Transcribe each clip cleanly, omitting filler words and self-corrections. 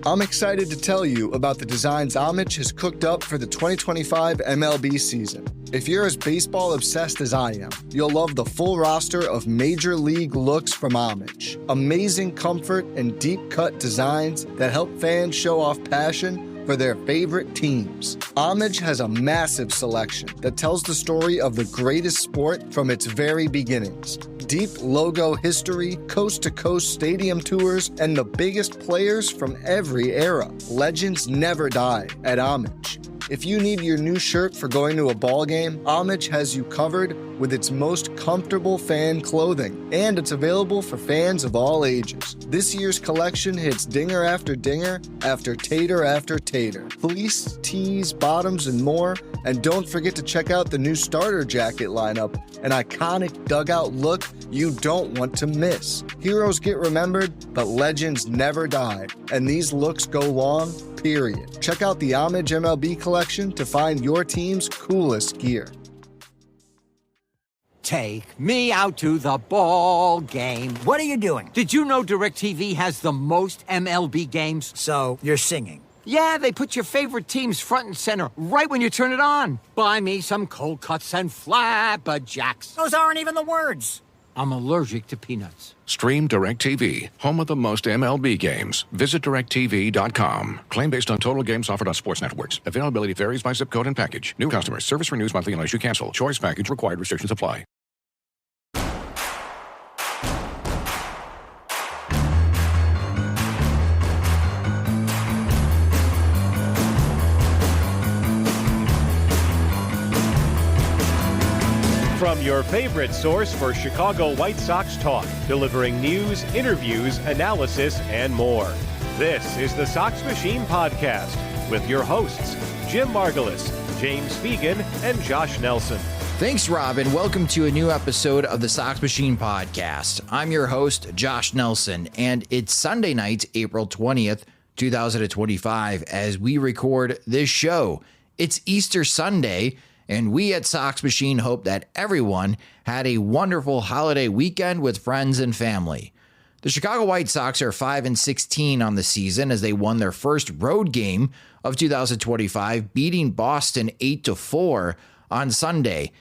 I'm excited to tell you about the designs Homage has cooked up for the 2025 MLB season. If you're as baseball obsessed as I am, you'll love the full roster of major league looks from Homage. Amazing comfort and deep cut designs that help fans show off passion for their favorite teams. Homage has a massive selection that tells the story of the greatest sport from its very beginnings. Deep logo history, coast-to-coast stadium tours, and the biggest players from every era. Legends never die at Homage. If you need your new shirt for going to a ball game, Homage has you covered with its most comfortable fan clothing, and it's available for fans of all ages. This year's collection hits dinger after dinger after tater after tater. Fleece, tees, bottoms, and more. And don't forget to check out the new starter jacket lineup, an iconic dugout look you don't want to miss. Heroes get remembered, but legends never die, and these looks go long, period. Check out the Homage MLB collection to find your team's coolest gear. Take me out to the ball game. What are you doing? Did you know DirecTV has the most MLB games? So, you're singing. Yeah, they put your favorite teams front and center right when you turn it on. Buy me some cold cuts and flapjacks. Those aren't even the words. I'm allergic to peanuts. Stream DirecTV, home of the most MLB games. Visit directtv.com. Claim based on total games offered on sports networks. Availability varies by zip code and package. New customers. Service renews monthly unless you cancel. Choice package required. Restrictions apply. From your favorite source for Chicago White Sox talk, delivering news, interviews, analysis, and more. This is the Sox Machine Podcast with your hosts, Jim Margulis, James Fegan, and Josh Nelson. Thanks, Rob, and welcome to a new episode of the Sox Machine Podcast. I'm your host, Josh Nelson, and it's Sunday night, April 20th, 2025, as we record this show. It's Easter Sunday, and we at Sox Machine hope that everyone had a wonderful holiday weekend with friends and family. The Chicago White Sox are 5-16 on the season as they won their first road game of 2025, beating Boston 8-4 on Sunday.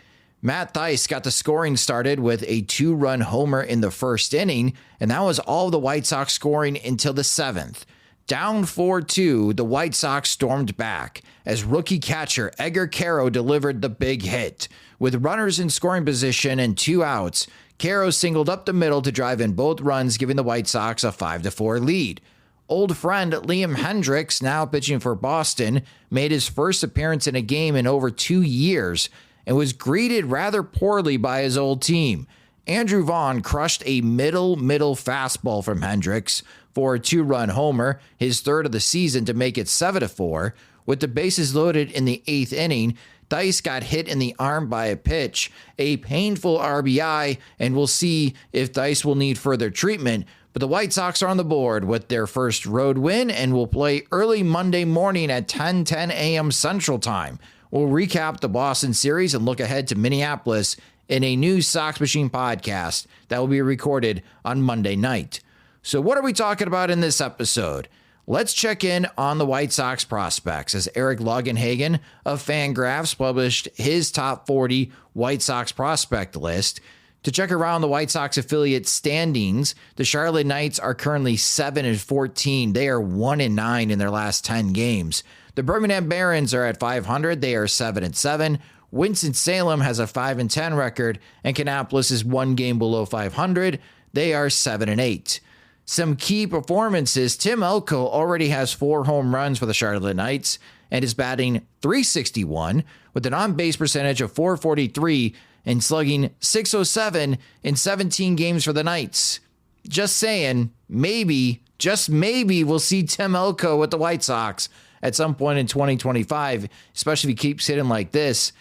Matt Thaiss got the scoring started with a 2-run homer in the first inning, and that was all of the White Sox scoring until the 7th. Down 4-2, the White Sox stormed back as rookie catcher Edgar Caro delivered the big hit. With runners in scoring position and 2 outs, Caro singled up the middle to drive in both runs, giving the White Sox a 5-4 lead. Old friend Liam Hendriks, now pitching for Boston, made his first appearance in a game in over 2 years and was greeted rather poorly by his old team. Andrew Vaughn crushed a middle fastball from Hendriks for a 2-run homer, his third of the season, to make it 7-4. With the bases loaded in the 8th inning, Thaiss got hit in the arm by a pitch, a painful RBI, and we'll see if Thaiss will need further treatment. But the White Sox are on the board with their first road win and will play early Monday morning at 10:10 a.m. Central Time. We'll recap the Boston series and look ahead to Minneapolis in a new Sox Machine podcast that will be recorded on Monday night. So what are we talking about in this episode? Let's check in on the White Sox prospects as Eric Longenhagen of FanGraphs published his top 40 White Sox prospect list. To check around the White Sox affiliate standings, the Charlotte Knights are currently 7-14. They are 1-9 in their last 10 games. The Birmingham Barons are at 500. They are 7-7. Winston-Salem has a 5-10 record, and Kannapolis is 1 game below 500. They are 7-8. Some key performances. Tim Elko already has 4 home runs for the Charlotte Knights and is batting .361 with an on-base percentage of .443 and slugging .607 in 17 games for the Knights. Just saying, maybe, just maybe we'll see Tim Elko with the White Sox at some point in 2025, especially if he keeps hitting like this.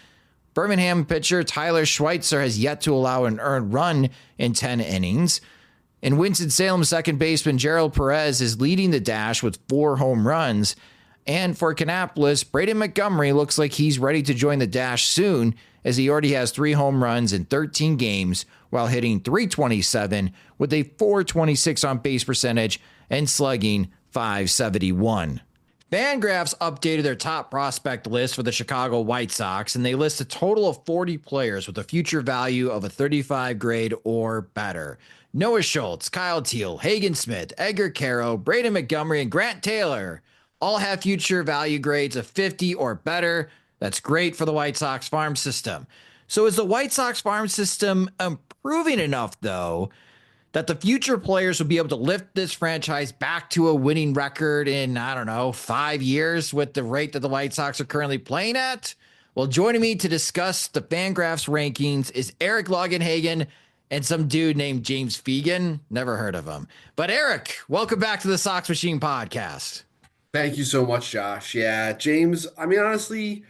Birmingham pitcher Tyler Schweitzer has yet to allow an earned run in 10 innings. And Winston-Salem second baseman Gerald Perez is leading the dash with 4 home runs. And for Kannapolis, Braden Montgomery looks like he's ready to join the dash soon, as he already has 3 home runs in 13 games while hitting .327 with a .426 on base percentage and slugging 571. FanGraphs updated their top prospect list for the Chicago White Sox, and they list a total of 40 players with a future value of a 35 grade or better. Noah Schultz, Kyle Teal, Hagen Smith, Edgar Caro, Braden Montgomery, and Grant Taylor all have future value grades of 50 or better. That's great for the White Sox farm system. So is the White Sox farm system improving enough, though, that the future players will be able to lift this franchise back to a winning record in, 5 years with the rate that the White Sox are currently playing at? Well, joining me to discuss the FanGraphs rankings is Eric Longenhagen and some dude named James Fegan. Never heard of him. But Eric, welcome back to the Sox Machine podcast. Thank you so much, Josh. Yeah, James, I mean, honestly,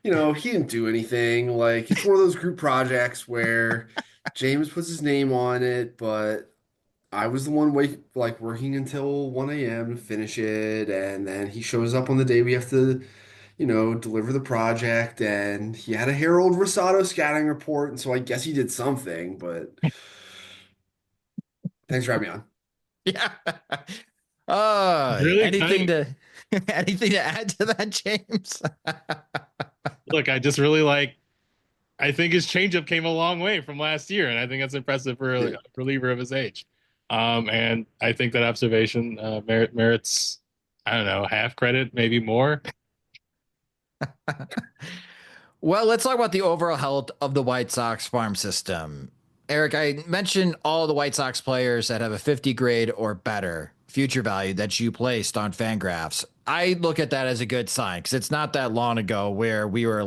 he didn't do anything. Like, it's one of those group projects where James puts his name on it, but I was the one working until 1 a.m. to finish it, and then he shows up on the day we have to, deliver the project, and he had a Harold Rosado scouting report, and so I guess he did something, but thanks for having me on. Yeah. Really anything to add to that, James? Look, I just really I think his changeup came a long way from last year, and I think that's impressive for a reliever of his age. And I think that observation merits, half credit, maybe more. Well, let's talk about the overall health of the White Sox farm system. Eric, I mentioned all the White Sox players that have a 50 grade or better future value that you placed on FanGraphs. I look at that as a good sign because it's not that long ago where we were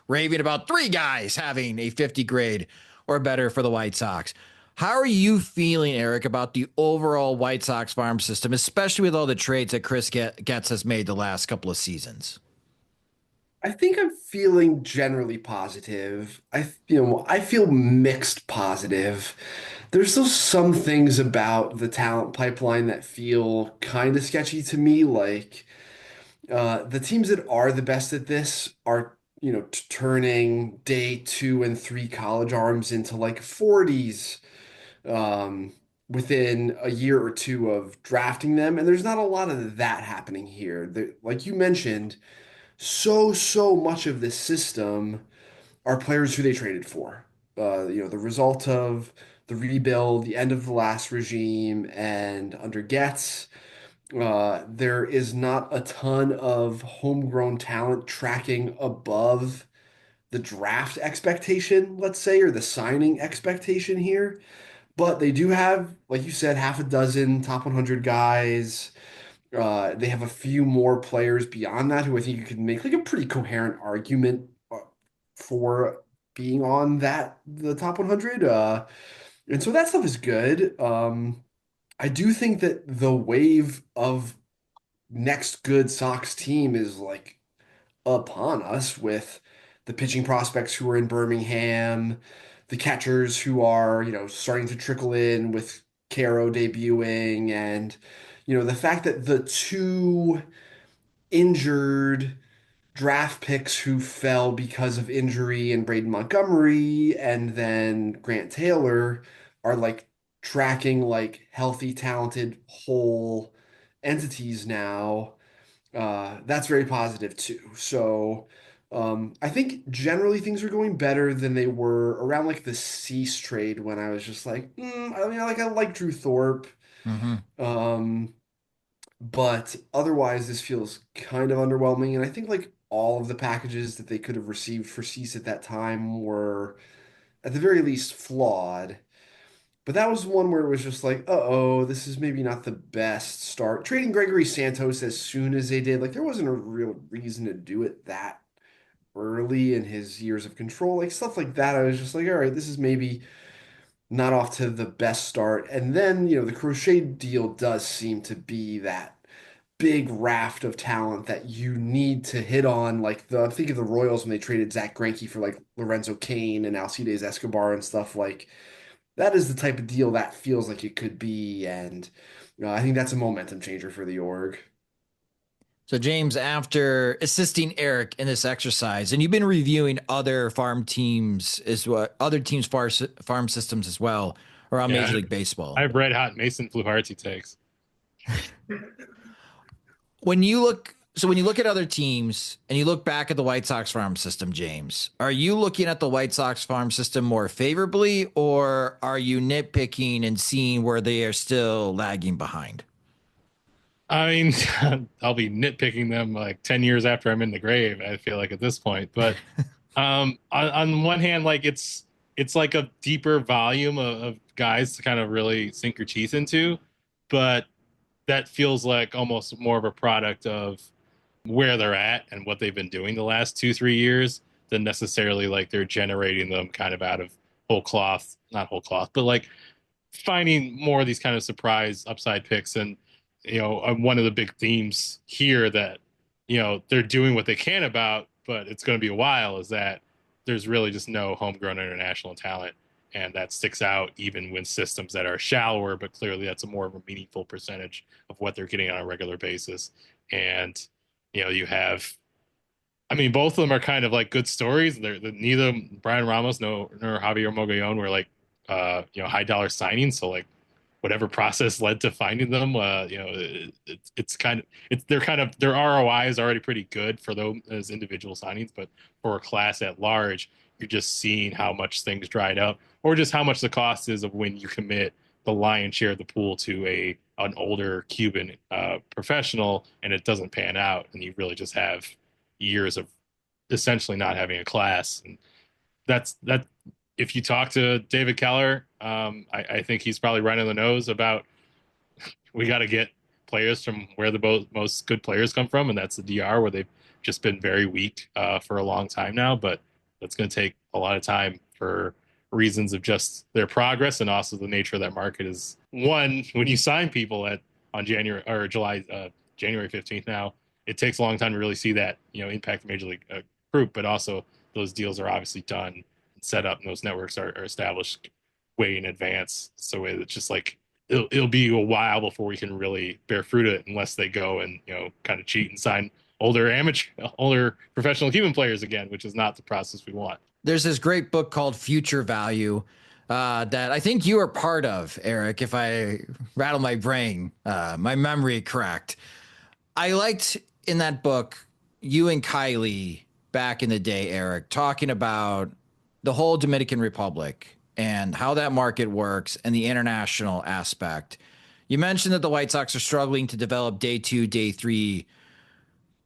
raving about 3 guys having a 50 grade or better for the White Sox. How are you feeling, Eric, about the overall White Sox farm system, especially with all the trades that Chris Getz has made the last couple of seasons? I think I'm feeling generally positive. I feel mixed positive. There's still some things about the talent pipeline that feel kind of sketchy to me. The teams that are the best at this are, turning day 2 and 3 college arms into 40s within a year or two of drafting them. And there's not a lot of that happening here. Like you mentioned, so much of this system are players who they traded for. The result of the rebuild, the end of the last regime, and under Getz, there is not a ton of homegrown talent tracking above the draft expectation, let's say, or the signing expectation here. But they do have, like you said, half a dozen top 100 guys. They have a few more players beyond that who I think you could make a pretty coherent argument for being on the top 100. And so that stuff is good. I do think that the wave of next good Sox team is upon us with the pitching prospects who are in Birmingham, the catchers who are, starting to trickle in with Caro debuting, and the fact that the 2 injured draft picks who fell because of injury and Braden Montgomery and then Grant Taylor are tracking healthy, talented, whole entities now. That's very positive too. So I think generally things are going better than they were around the Cease trade when I was just I like Drew Thorpe. Mm-hmm. But otherwise, this feels kind of underwhelming. And I think all of the packages that they could have received for Cease at that time were, at the very least, flawed. But that was one where it was just uh-oh, this is maybe not the best start. Trading Gregory Santos as soon as they did, there wasn't a real reason to do it that early in his years of control. Stuff like that, I was just all right, this is maybe not off to the best start. And then, the Crochet deal does seem to be that big raft of talent that you need to hit on. I'm thinking of the Royals when they traded Zach Greinke for Lorenzo Cain and Alcides Escobar and stuff. That is the type of deal that feels like it could be. And I think that's a momentum changer for the org. So, James, after assisting Eric in this exercise, and you've been reviewing other farm teams other teams' farm systems as well around Major League Baseball. I have red hot Mason Fluharty takes. When you look at other teams and you look back at the White Sox farm system, James, are you looking at the White Sox farm system more favorably, or are you nitpicking and seeing where they are still lagging behind? I mean, I'll be nitpicking them like 10 years after I'm in the grave, I feel like at this point. But on one hand, like it's like a deeper volume of guys to kind of really sink your teeth into, but that feels like almost more of a product of where they're at and what they've been doing the last 2-3 years than necessarily like they're generating them kind of out of whole cloth, not whole cloth, but like finding more of these kind of surprise upside picks. And one of the big themes here that they're doing what they can about, but it's going to be a while, is that there's really just no homegrown international talent, and that sticks out even when systems that are shallower, but clearly that's a more of a meaningful percentage of what they're getting on a regular basis. And you have, I mean, both of them are kind of like good stories. They're neither Brian Ramos nor Javier Mogollon were like high dollar signings. So like whatever process led to finding them, their ROI is already pretty good for them as individual signings, but for a class at large, you're just seeing how much things dried up, or just how much the cost is of when you commit the lion's share of the pool to an older Cuban professional, and it doesn't pan out, and you really just have years of essentially not having a class. And that. If you talk to David Keller, I think he's probably right on the nose about we got to get players from where the most good players come from, and that's the DR, where they've just been very weak for a long time now. But that's going to take a lot of time for reasons of just their progress, and also the nature of that market is, one, when you sign people on January 15th now, it takes a long time to really see that impact the major league group, but also those deals are obviously done and set up, and those networks are established way in advance. So it's just like it'll be a while before we can really bear fruit of it, unless they go and kind of cheat and sign older professional Cuban players again, which is not the process we want. There's this great book called Future Value that I think you are part of, Eric, if I rattle my brain, my memory correct. I liked in that book, you and Kylie back in the day, Eric, talking about the whole Dominican Republic and how that market works and the international aspect. You mentioned that the White Sox are struggling to develop day 2, day 3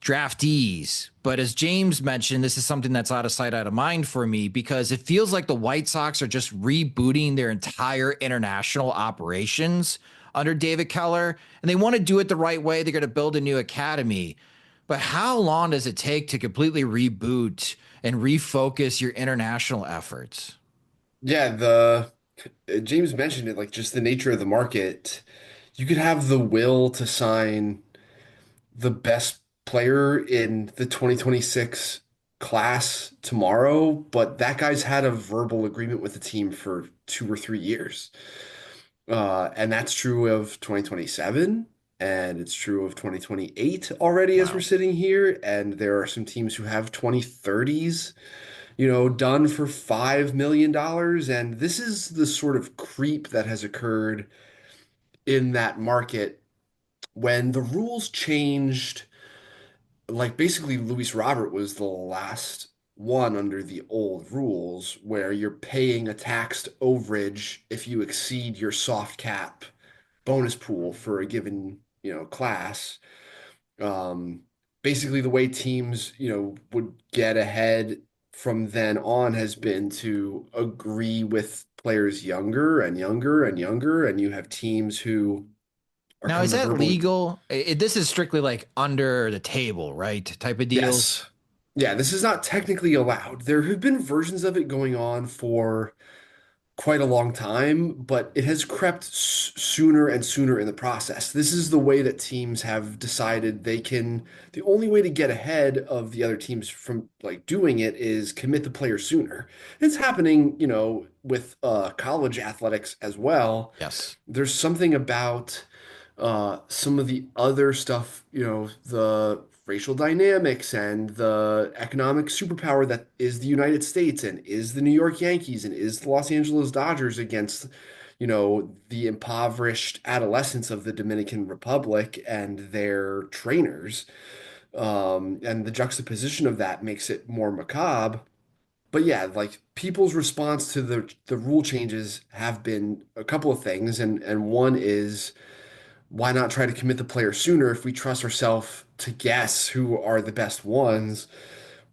draftees. But as James mentioned, this is something that's out of sight, out of mind for me, because it feels like the White Sox are just rebooting their entire international operations under David Keller, and they want to do it the right way. They're going to build a new academy. But how long does it take to completely reboot and refocus your international efforts? Yeah, James mentioned it, like just the nature of the market. You could have the will to sign the best player in the 2026 class tomorrow, but that guy's had a verbal agreement with the team for 2 or 3 years. And that's true of 2027, and it's true of 2028 already as we're sitting here. And there are some teams who have 2030s, done for $5 million. And this is the sort of creep that has occurred in that market when the rules changed. Like basically Luis Robert was the last one under the old rules, where you're paying a taxed overage if you exceed your soft cap bonus pool for a given, class. Basically the way teams, would get ahead from then on has been to agree with players younger and younger and younger, and you have teams who are Now, is that legal? This is strictly like under the table, right? Type of deals. Yes. Yeah, this is not technically allowed. There have been versions of it going on for quite a long time, but it has crept sooner and sooner in the process. This is the way that teams have decided the only way to get ahead of the other teams from like doing it is commit the player sooner. It's happening, with college athletics as well. Yes. There's something about some of the other stuff, the racial dynamics and the economic superpower that is the United States and is the New York Yankees and is the Los Angeles Dodgers against, the impoverished adolescence of the Dominican Republic and their trainers. And the juxtaposition of that makes it more macabre. But yeah, like people's response to the rule changes have been a couple of things, and one is why not try to commit the player sooner if we trust ourselves to guess who are the best ones?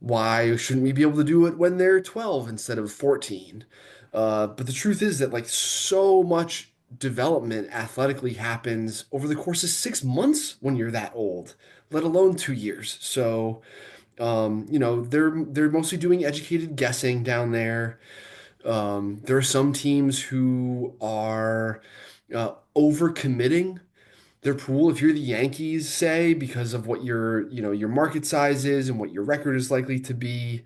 Why shouldn't we be able to do it when they're 12 instead of 14? But the truth is that like so much development athletically happens over the course of 6 months when you're that old, let alone 2 years. So, they're mostly doing educated guessing down there. There are some teams who are overcommitting their pool. If you're the Yankees, say, because of what your market size is and what your record is likely to be,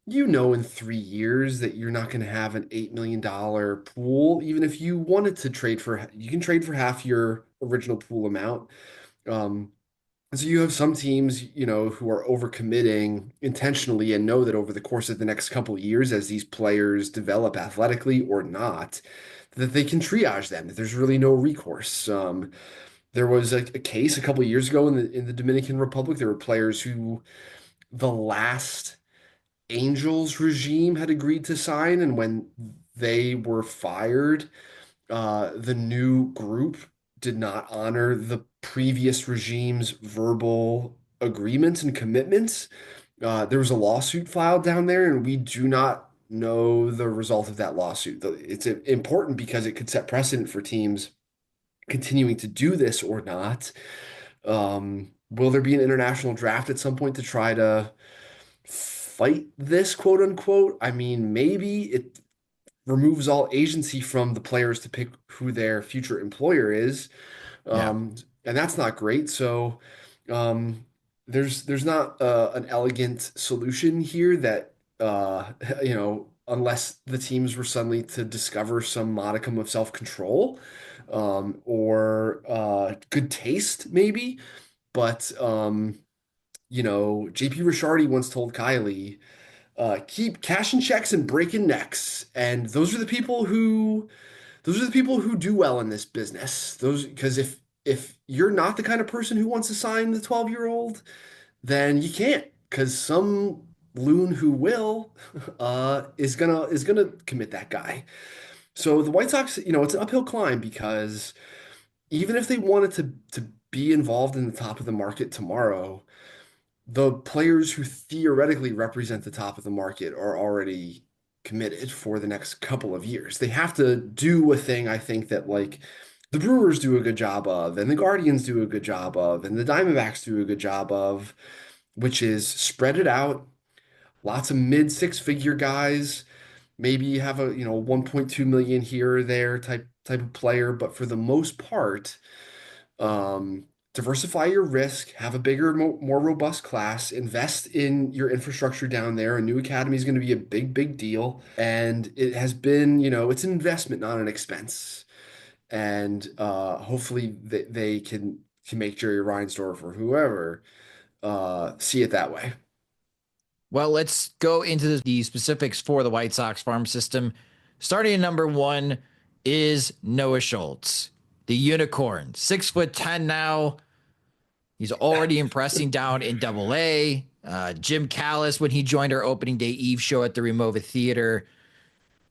in 3 years that you're not going to have an $8 million pool. Even if you wanted to trade you can trade for half your original pool amount. Um, and so you have some teams, who are overcommitting intentionally and know that over the course of the next couple of years, as these players develop athletically or not, that they can triage them, that there's really no recourse. There was a case a couple of years ago in the Dominican Republic. There were players who the last Angels regime had agreed to sign, and when they were fired, the new group did not honor the previous regime's verbal agreements and commitments. There was a lawsuit filed down there, and we do not know the result of that lawsuit. It's important because it could set precedent for teams continuing to do this or not. Will there be an international draft at some point to try to fight this, quote unquote? I mean, maybe it removes all agency from the players to pick who their future employer is. Yeah. And that's not great. So um, there's not an elegant solution here that unless the teams were suddenly to discover some modicum of self-control or good taste, maybe. But JP Ricciardi once told Kylie, keep cashing checks and breaking necks. And those are the people who do well in this business. Those because if you're not the kind of person who wants to sign the 12-year-old, then you can't, because some loon who will is gonna commit that guy. So the White Sox, it's an uphill climb because even if they wanted to be involved in the top of the market tomorrow, the players who theoretically represent the top of the market are already committed for the next couple of years. They have to do a thing, I think, that like the Brewers do a good job of, and the Guardians do a good job of, and the Diamondbacks do a good job of, which is spread it out. Lots of mid six-figure guys. Maybe you have a 1.2 million here or there type of player, but for the most part, diversify your risk, have a bigger, more robust class, invest in your infrastructure down there. A new academy is going to be a big, big deal. And it has been, it's an investment, not an expense. And hopefully they can make Jerry Reinsdorf or whoever see it that way. Well, let's go into the specifics for the White Sox farm system. Starting at number one is Noah Schultz, the unicorn, 6'10" now. He's already impressing down in Double-A. Jim Callis, when he joined our opening day Eve show at the Remova Theater,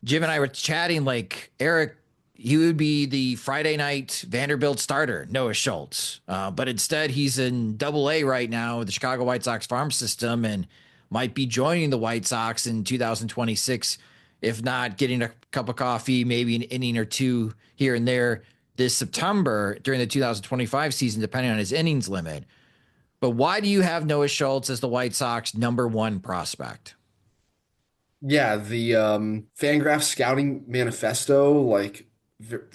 Jim and I were chatting like, Eric, he would be the Friday night Vanderbilt starter, Noah Schultz. But instead, he's in Double-A right now, the Chicago White Sox farm system, and might be joining the White Sox in 2026, if not getting a cup of coffee, maybe an inning or two here and there this September during the 2025 season, depending on his innings limit. But why do you have Noah Schultz as the White Sox number one prospect? Yeah, the FanGraphs scouting manifesto, like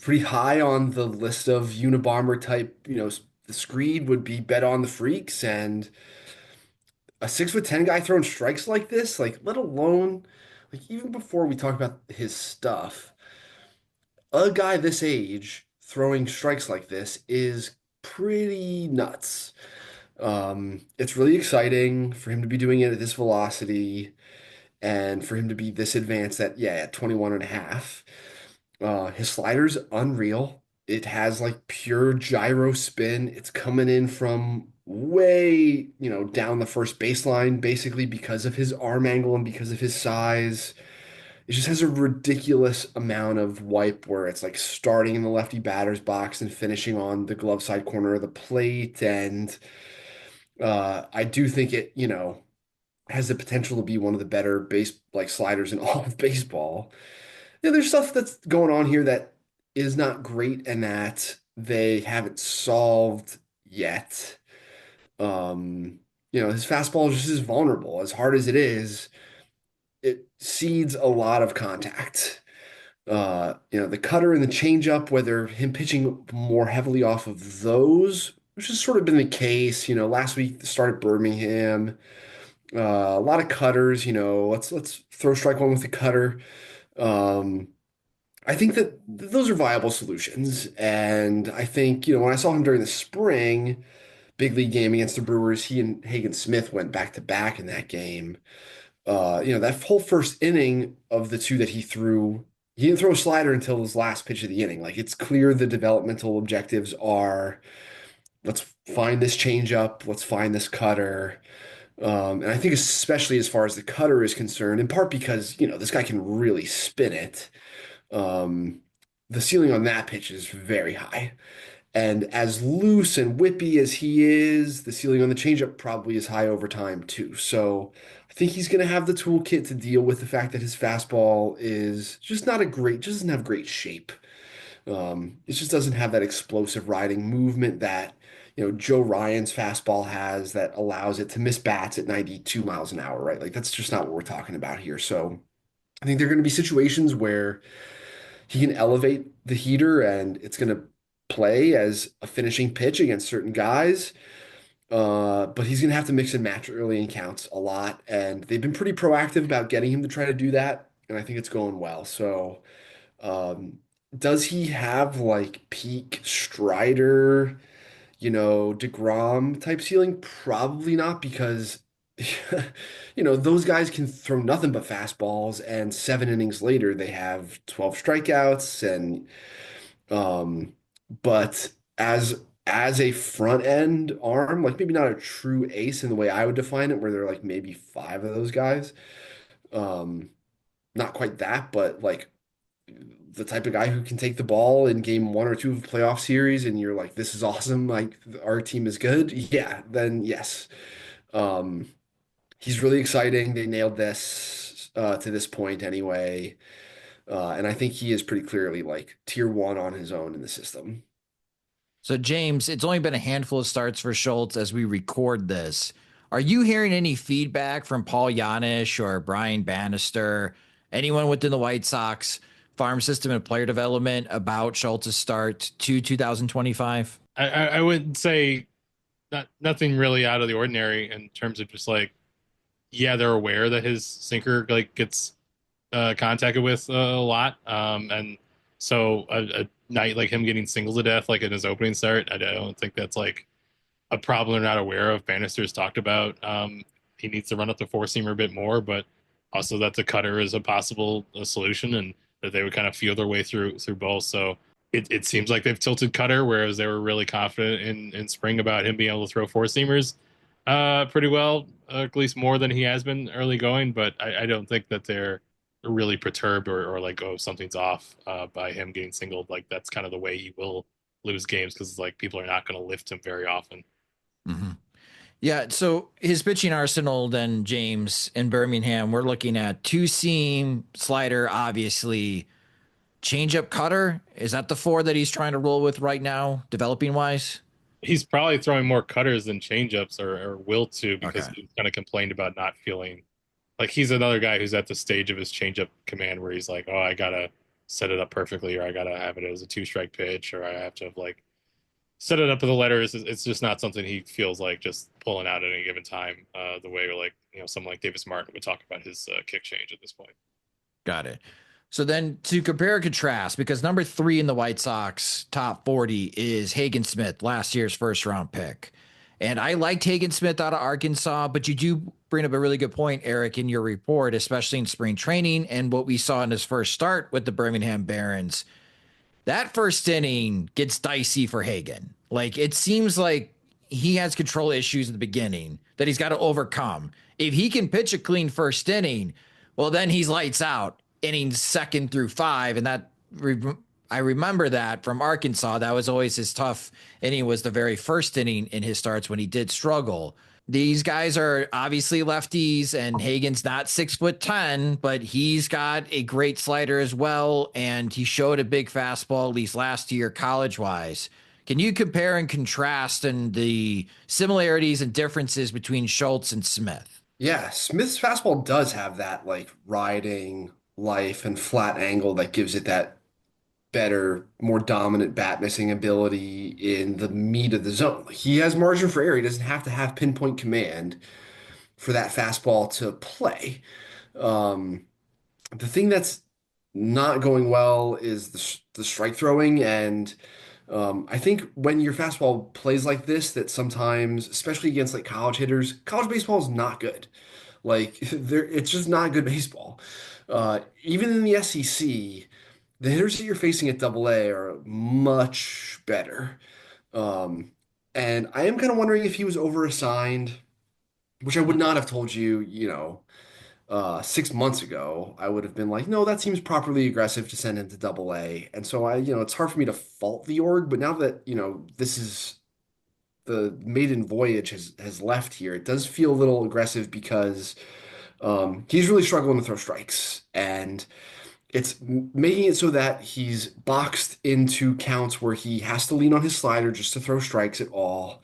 pretty high on the list of Unabomber type, the screed would be bet on the freaks, and a 6'10" guy throwing strikes like this, like let alone like even before we talk about his stuff, a guy this age throwing strikes like this is pretty nuts. It's really exciting for him to be doing it at this velocity and for him to be this advanced at 21 and a half. His slider's unreal. It has like pure gyro spin. It's coming in from way, down the first baseline, basically because of his arm angle and because of his size. It just has a ridiculous amount of wipe where it's like starting in the lefty batter's box and finishing on the glove side corner of the plate. And I do think it, has the potential to be one of the better base like sliders in all of baseball. There's stuff that's going on here that is not great and that they haven't solved yet. His fastball is just as vulnerable. As hard as it is, it cedes a lot of contact. The cutter and the changeup, whether him pitching more heavily off of those, which has sort of been the case. Last week started Birmingham, a lot of cutters. Let's throw strike one with the cutter. I think that those are viable solutions, and I think when I saw him during the spring big league game against the Brewers, he and Hagen Smith went back to back in that game. That whole first inning of the two that he threw, he didn't throw a slider until his last pitch of the inning. Like it's clear the developmental objectives are let's find this changeup, let's find this cutter. And I think especially as far as the cutter is concerned, in part because, this guy can really spin it. The ceiling on that pitch is very high. And as loose and whippy as he is, the ceiling on the changeup probably is high over time too. So I think he's going to have the toolkit to deal with the fact that his fastball is just not doesn't have great shape. It just doesn't have that explosive riding movement that, Joe Ryan's fastball has that allows it to miss bats at 92 miles an hour, right? Like that's just not what we're talking about here. So I think there are going to be situations where he can elevate the heater and it's going to play as a finishing pitch against certain guys. But he's going to have to mix and match early in counts a lot. And they've been pretty proactive about getting him to try to do that. And I think it's going well. So, does he have like peak Strider, DeGrom type ceiling? Probably not because, those guys can throw nothing but fastballs. And 7 innings later, they have 12 strikeouts. And, but as a front end arm, like maybe not a true ace in the way I would define it, where there are like maybe 5 of those guys. Not quite that, but like the type of guy who can take the ball in game 1 or 2 of a playoff series and you're like, this is awesome. Like our team is good. Yeah, then yes. He's really exciting. They nailed this to this point anyway. And I think he is pretty clearly like tier 1 on his own in the system. So, James, it's only been a handful of starts for Schultz as we record this. Are you hearing any feedback from Paul Janisch or Brian Bannister, anyone within the White Sox farm system and player development about Schultz's start to 2025? I would say nothing really out of the ordinary in terms of just like, yeah, they're aware that his sinker like gets contacted with a lot. And so a night like him getting singled to death, like in his opening start, I don't think that's like a problem they're not aware of. Bannister's talked about he needs to run up the four-seamer a bit more, but also that the cutter is a possible solution and that they would kind of feel their way through both. So it seems like they've tilted cutter, whereas they were really confident in spring about him being able to throw four-seamers pretty well, at least more than he has been early going. But I don't think that they're really perturbed or like, oh, something's off by him getting singled. Like that's kind of the way he will lose games because like people are not going to lift him very often. Mm-hmm. Yeah. So his pitching arsenal then, James, in Birmingham, we're looking at 2-seam slider, obviously changeup cutter. Is that the 4 that he's trying to roll with right now, developing wise? He's probably throwing more cutters than changeups or will to because he kind of complained about not feeling like he's another guy who's at the stage of his changeup command where he's like, oh, I got to set it up perfectly, or I got to have it as a 2-strike pitch, or I have to have like set it up with the letters. It's just not something he feels like just pulling out at any given time, the way like, someone like Davis Martin would talk about his kick change at this point. Got it. So then to compare and contrast, because number 3 in the White Sox top 40 is Hagen Smith, last year's first round pick. And I liked Hagen Smith out of Arkansas, but you do bring up a really good point, Eric, in your report, especially in spring training and what we saw in his first start with the Birmingham Barons. That first inning gets dicey for Hagen. Like, it seems like he has control issues in the beginning that he's got to overcome. If he can pitch a clean first inning, well, then he's lights out innings 2 through 5. And I remember that from Arkansas. That was always his tough inning, was the very first inning in his starts when he did struggle. These guys are obviously lefties, and Hagen's not 6'10", but he's got a great slider as well. And he showed a big fastball, at least last year, college wise. Can you compare and contrast and the similarities and differences between Schultz and Smith? Yeah, Smith's fastball does have that like riding life and flat angle that gives it that better, more dominant bat missing ability in the meat of the zone. He has margin for error. He doesn't have to have pinpoint command for that fastball to play. The thing that's not going well is the strike throwing. And I think when your fastball plays like this, that sometimes, especially against like college hitters, college baseball is not good. Like it's just not good baseball. Even in the SEC, the hitters that you're facing at Double A are much better. And I am kind of wondering if he was overassigned, which I would not have told you, 6 months ago. I would have been like, no, that seems properly aggressive to send him to Double A. And so it's hard for me to fault the org, but now that, this is the maiden voyage has left here, it does feel a little aggressive because he's really struggling to throw strikes. And it's making it so that he's boxed into counts where he has to lean on his slider just to throw strikes at all.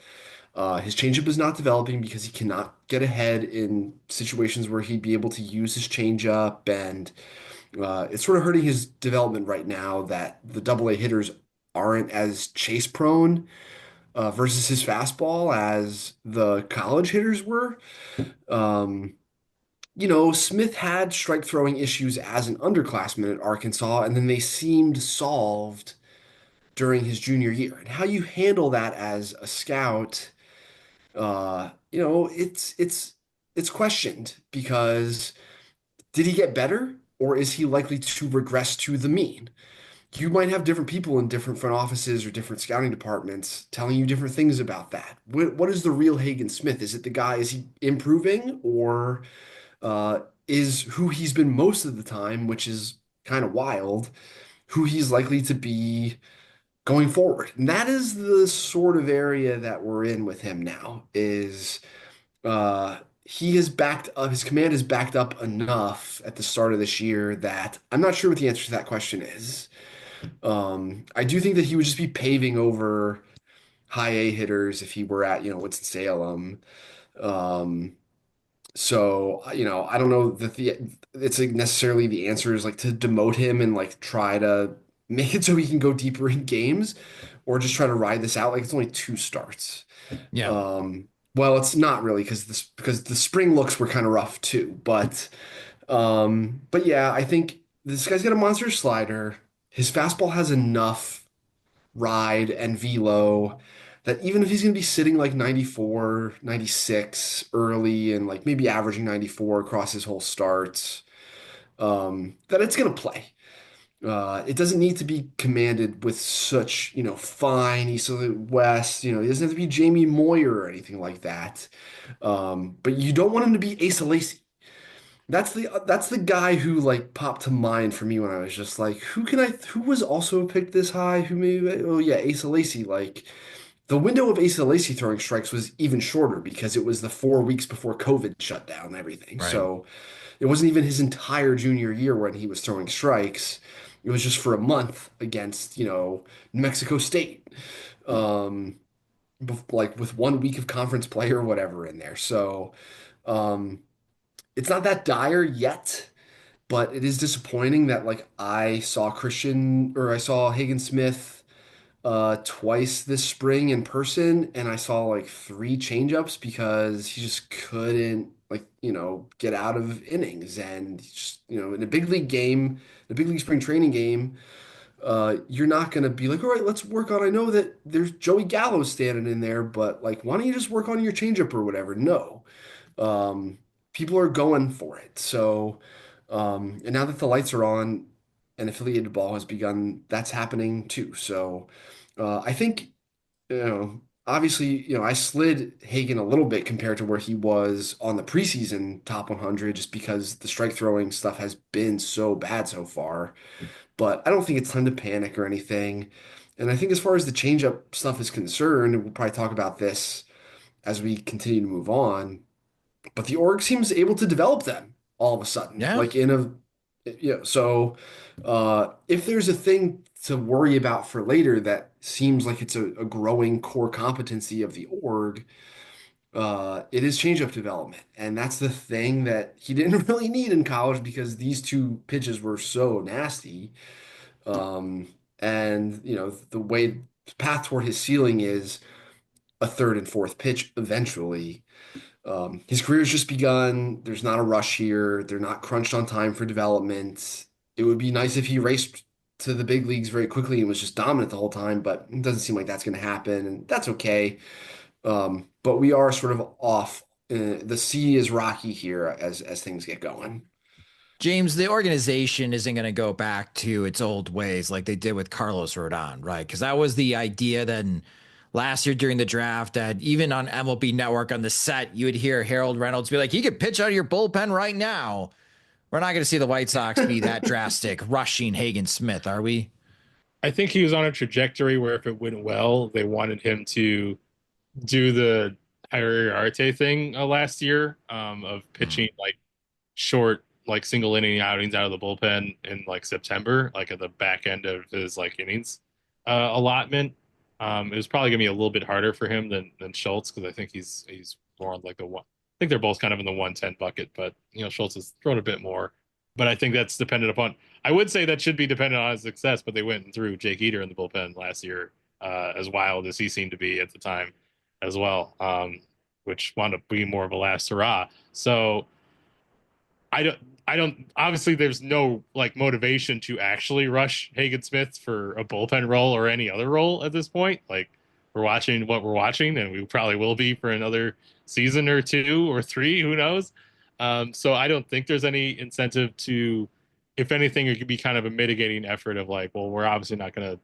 His changeup is not developing because he cannot get ahead in situations where he'd be able to use his changeup, and it's sort of hurting his development right now that the Double A hitters aren't as chase prone versus his fastball as the college hitters were. Smith had strike throwing issues as an underclassman at Arkansas, and then they seemed solved during his junior year. And how you handle that as a scout, it's questioned, because did he get better, or is he likely to regress to the mean? You might have different people in different front offices or different scouting departments telling you different things about that. What is the real Hagen Smith? Is it the guy? Is he improving, or is who he's been most of the time, which is kind of wild, who he's likely to be going forward? And that is the sort of area that we're in with him now, is he has backed up, his command is backed up enough at the start of this year that I'm not sure what the answer to that question is. I do think that he would just be paving over high A hitters if he were at, Winston-Salem. So, I don't know that it's like necessarily the answer is like to demote him and like try to make it so he can go deeper in games, or just try to ride this out. Like, it's only 2 starts. Yeah. Well, it's not really, because the spring looks were kind of rough too. But yeah, I think this guy's got a monster slider. His fastball has enough ride and velo that even if he's going to be sitting like 94, 96 early and like maybe averaging 94 across his whole starts, that it's going to play. It doesn't need to be commanded with such, fine east of the west. He doesn't have to be Jamie Moyer or anything like that. But you don't want him to be Asa Lacy. That's the guy who like popped to mind for me when I was just like, who was also picked this high? Who maybe, oh yeah, Asa Lacy. Like, the window of Asa Lacy throwing strikes was even shorter because it was the 4 weeks before COVID shut down everything. Right. So it wasn't even his entire junior year when he was throwing strikes. It was just for a month against, New Mexico State, like with 1 week of conference play or whatever in there. So it's not that dire yet, but it is disappointing that like I saw Hagen Smith twice this spring in person, and I saw like 3 changeups because he just couldn't get out of innings. And just, in a big league game, the big league spring training game, you're not going to be like, all right, let's work on, I know that there's Joey Gallo standing in there, but like, why don't you just work on your changeup or whatever? No. people are going for it. So, and now that the lights are on and affiliated ball has begun, that's happening too. So, I think, obviously, I slid Hagen a little bit compared to where he was on the preseason top 100, just because the strike throwing stuff has been so bad so far. But I don't think it's time to panic or anything. And I think as far as the changeup stuff is concerned, and we'll probably talk about this as we continue to move on, but the org seems able to develop them all of a sudden, Yeah. like in a, so if there's a thing to worry about for later that seems like it's a growing core competency of the org, it is changeup development. And that's the thing that he didn't really need in college because these two pitches were so nasty. And the way path toward his ceiling is a third and fourth pitch eventually. His career has just begun. There's not a rush here. They're not crunched on time for development. It would be nice if he raced to the big leagues very quickly and was just dominant the whole time, but it doesn't seem like that's going to happen, and that's okay. But we are sort of off. The sea is rocky here as things get going. James, the organization isn't going to go back to its old ways like they did with Carlos Rodon, right? Because that was the idea then last year during the draft, that even on MLB Network on the set, you would hear Harold Reynolds be like, he could pitch out of your bullpen right now. We're not going to see the White Sox be that drastic, rushing Hagen Smith, are we? I think he was on a trajectory where if it went well, they wanted him to do the Javier Arte thing last year of pitching like short, like single inning outings out of the bullpen in like September, like at the back end of his like innings allotment. It was probably gonna be a little bit harder for him than Schultz, because I think he's more on like the one. I think they're both kind of in the 110 bucket, but Schultz has thrown a bit more. But I think that's dependent upon. I would say that should be dependent on his success, but they went and threw Jake Eater in the bullpen last year, as wild as he seemed to be at the time, as well, which wound up being more of a last hurrah. So I don't obviously there's no like motivation to actually rush Hagen Smith for a bullpen role or any other role at this point. Like, we're watching what we're watching, and we probably will be for another season or two or three, who knows. So I don't think there's any incentive to, if anything, it could be kind of a mitigating effort of like, well, we're obviously not going to,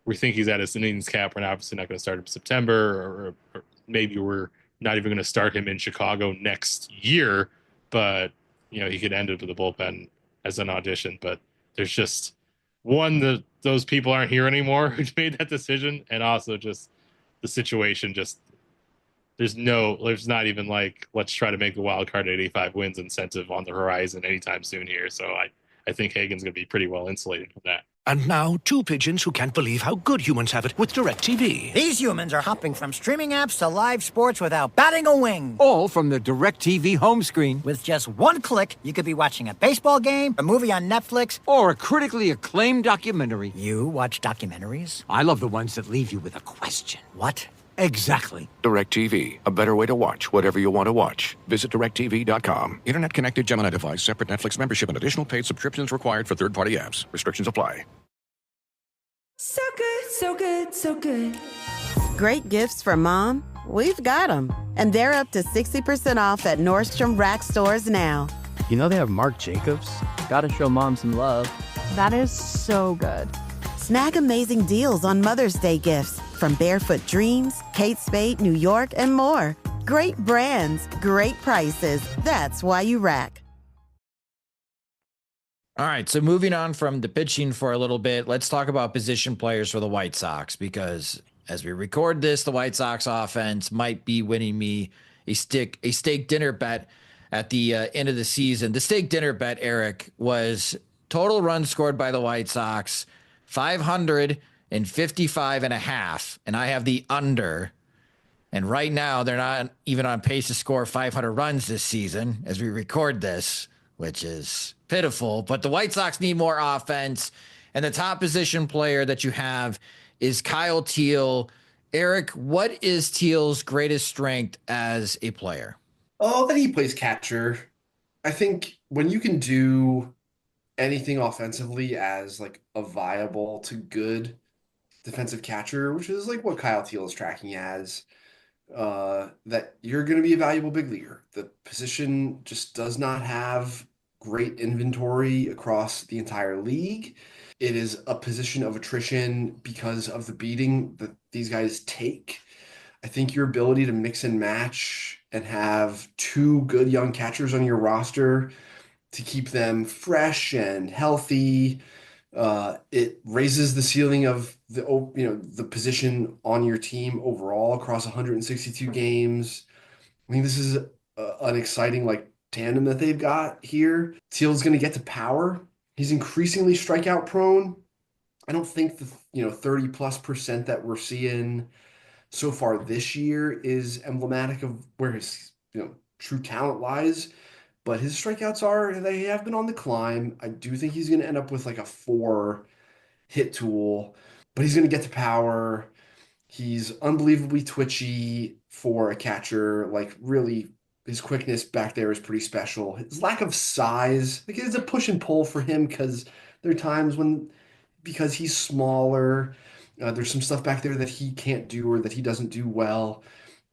we think he's at his innings cap. We're obviously not going to start him in September, or maybe we're not even going to start him in Chicago next year, but he could end up with the bullpen as an audition. But there's just those people aren't here anymore who made that decision, and also just the situation. Just there's not even like, let's try to make the wild card at 85 wins incentive on the horizon anytime soon here. So I think Hagen's going to be pretty well insulated from that. And now, two pigeons who can't believe how good humans have it with DirecTV. These humans are hopping from streaming apps to live sports without batting a wing. All from the DirecTV home screen. With just one click, you could be watching a baseball game, a movie on Netflix, Or a critically acclaimed documentary. You watch documentaries? I love the ones that leave you with a question. What? Exactly. DirecTV, a better way to watch whatever you want to watch. Visit DirecTV.com. Internet connected Gemini device, separate Netflix membership, and additional paid subscriptions required for third-party apps. Restrictions apply. So good, so good, so good. Great gifts for mom? We've got them. And they're up to 60% off at Nordstrom Rack stores now. They have Marc Jacobs? Gotta show mom some love. That is so good. Snag amazing deals on Mother's Day gifts from Barefoot Dreams, Kate Spade New York, and more. Great brands, great prices. That's why you rack. All right, so moving on from the pitching for a little bit, let's talk about position players for the White Sox, because as we record this, the White Sox offense might be winning me a steak dinner bet at the end of the season. The steak dinner bet, Eric, was total runs scored by the White Sox, 555.5, and I have the under. And right now, they're not even on pace to score 500 runs this season as we record this, which is pitiful. But the White Sox need more offense, and the top position player that you have is Kyle Teal. Eric, what is Teal's greatest strength as a player? Oh, that he plays catcher. I think when you can do anything offensively as like a viable to good defensive catcher, which is like what Kyle Teal is tracking as, that you're going to be a valuable big leaguer. The position just does not have great inventory across the entire league. It is a position of attrition because of the beating that these guys take. I think your ability to mix and match and have two good young catchers on your roster to keep them fresh and healthy, it raises the ceiling of the position on your team overall across 162 games. I think this is an exciting like tandem that they've got here. Teal's going to get to power. He's increasingly strikeout prone. I don't think the 30+% that we're seeing so far this year is emblematic of where his true talent lies. But his strikeouts they have been on the climb. I do think he's going to end up with like a 4 hit tool, but he's going to get to power. He's unbelievably twitchy for a catcher. Like really, his quickness back there is pretty special. His lack of size, like it's a push and pull for him because there are times because he's smaller, there's some stuff back there that he can't do or that he doesn't do well.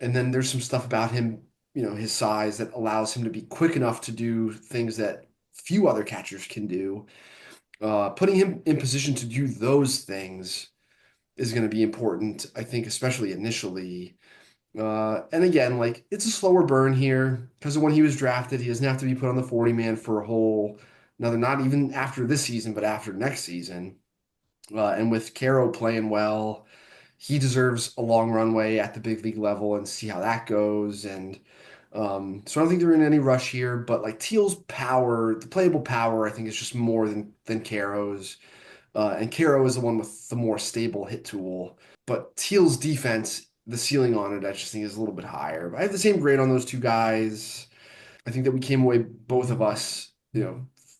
And then there's some stuff about him, his size that allows him to be quick enough to do things that few other catchers can do. Putting him in position to do those things is going to be important, I think, especially initially. And again, like it's a slower burn here because of when he was drafted. He doesn't have to be put on the 40 man for a whole another, not even after this season, but after next season. And with Caro playing well, he deserves a long runway at the big league level and see how that goes. And so I don't think they're in any rush here, but like Teal's power, the playable power, I think is just more than Caro's. And Caro is the one with the more stable hit tool. But Teal's defense, the ceiling on it, I just think is a little bit higher. But I have the same grade on those two guys. I think that we came away, both of us,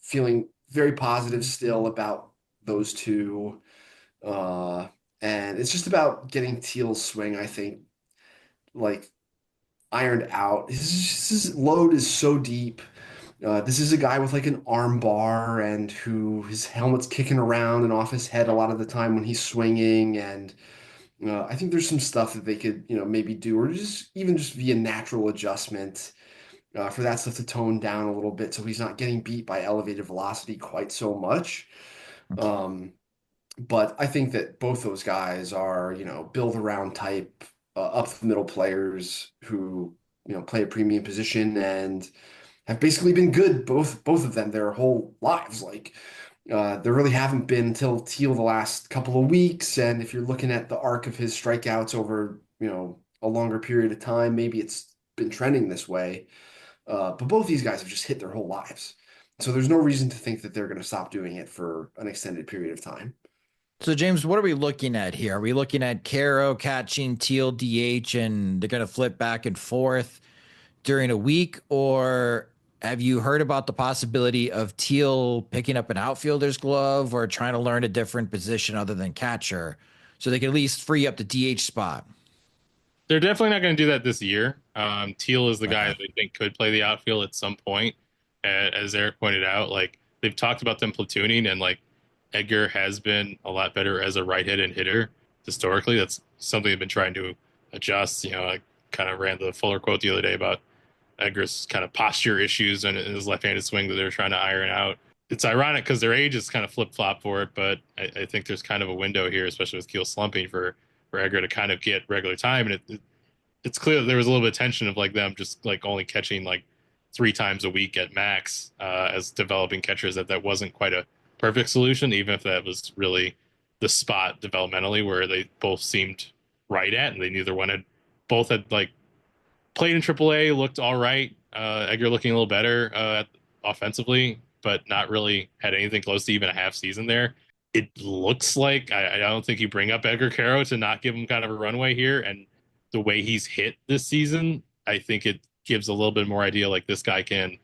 feeling very positive still about those two. And it's just about getting Teal's swing, I think, like ironed out. His load is so deep. This is a guy with like an arm bar and who his helmet's kicking around and off his head a lot of the time when he's swinging. And I think there's some stuff that they could, maybe do, or just even just be a natural adjustment for that stuff to tone down a little bit so he's not getting beat by elevated velocity quite so much. But I think that both those guys are, build around type, up the middle players who, play a premium position and have basically been good, both of them, their whole lives. Like there really haven't been until Teal the last couple of weeks. And if you're looking at the arc of his strikeouts over, a longer period of time, maybe it's been trending this way. But both these guys have just hit their whole lives. So there's no reason to think that they're going to stop doing it for an extended period of time. So, James, what are we looking at here? Are we looking at Caro catching Teal DH and they're going to flip back and forth during a week? Or have you heard about the possibility of Teal picking up an outfielder's glove or trying to learn a different position other than catcher so they can at least free up the DH spot? They're definitely not going to do that this year. Teal is the guy that they think could play the outfield at some point. As Eric pointed out, like they've talked about them platooning, and like Edgar has been a lot better as a right-handed hitter historically. That's something they've been trying to adjust. I kind of ran the Fuller quote the other day about Edgar's kind of posture issues and his left-handed swing that they're trying to iron out. It's ironic because their age is kind of flip-flop for it, but I think there's kind of a window here, especially with Keel slumping, for Edgar to kind of get regular time. And it's clear that there was a little bit of tension of like them just like only catching like 3 times a week at max as developing catchers, that wasn't quite a perfect solution, even if that was really the spot developmentally where they both seemed right at, and they neither one had like played in AAA, looked all right. Edgar looking a little better offensively, but not really had anything close to even a half season there. It looks like I don't think you bring up Edgar Caro to not give him kind of a runway here, and the way he's hit this season, I think it gives a little bit more idea like this guy can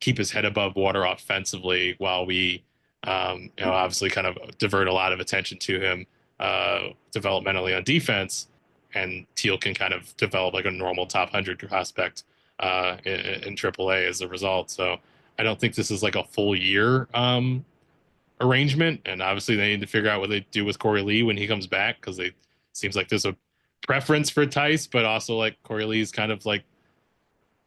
keep his head above water offensively while we obviously kind of divert a lot of attention to him developmentally on defense, and Teal can kind of develop like a normal top 100 prospect in AAA as a result. So I don't think this is like a full year arrangement, and obviously they need to figure out what they do with Corey Lee when he comes back, because it seems like there's a preference for Tice, but also like Corey Lee's kind of like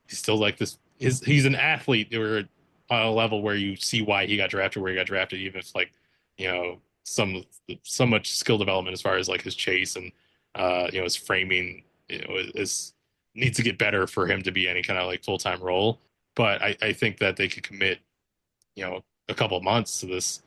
he's still like this. He's an athlete or on a level where you see why he got drafted where he got drafted, even if like so much skill development as far as like his chase and his framing is needs to get better for him to be any kind of like full-time role. But I think that they could commit a couple of months to this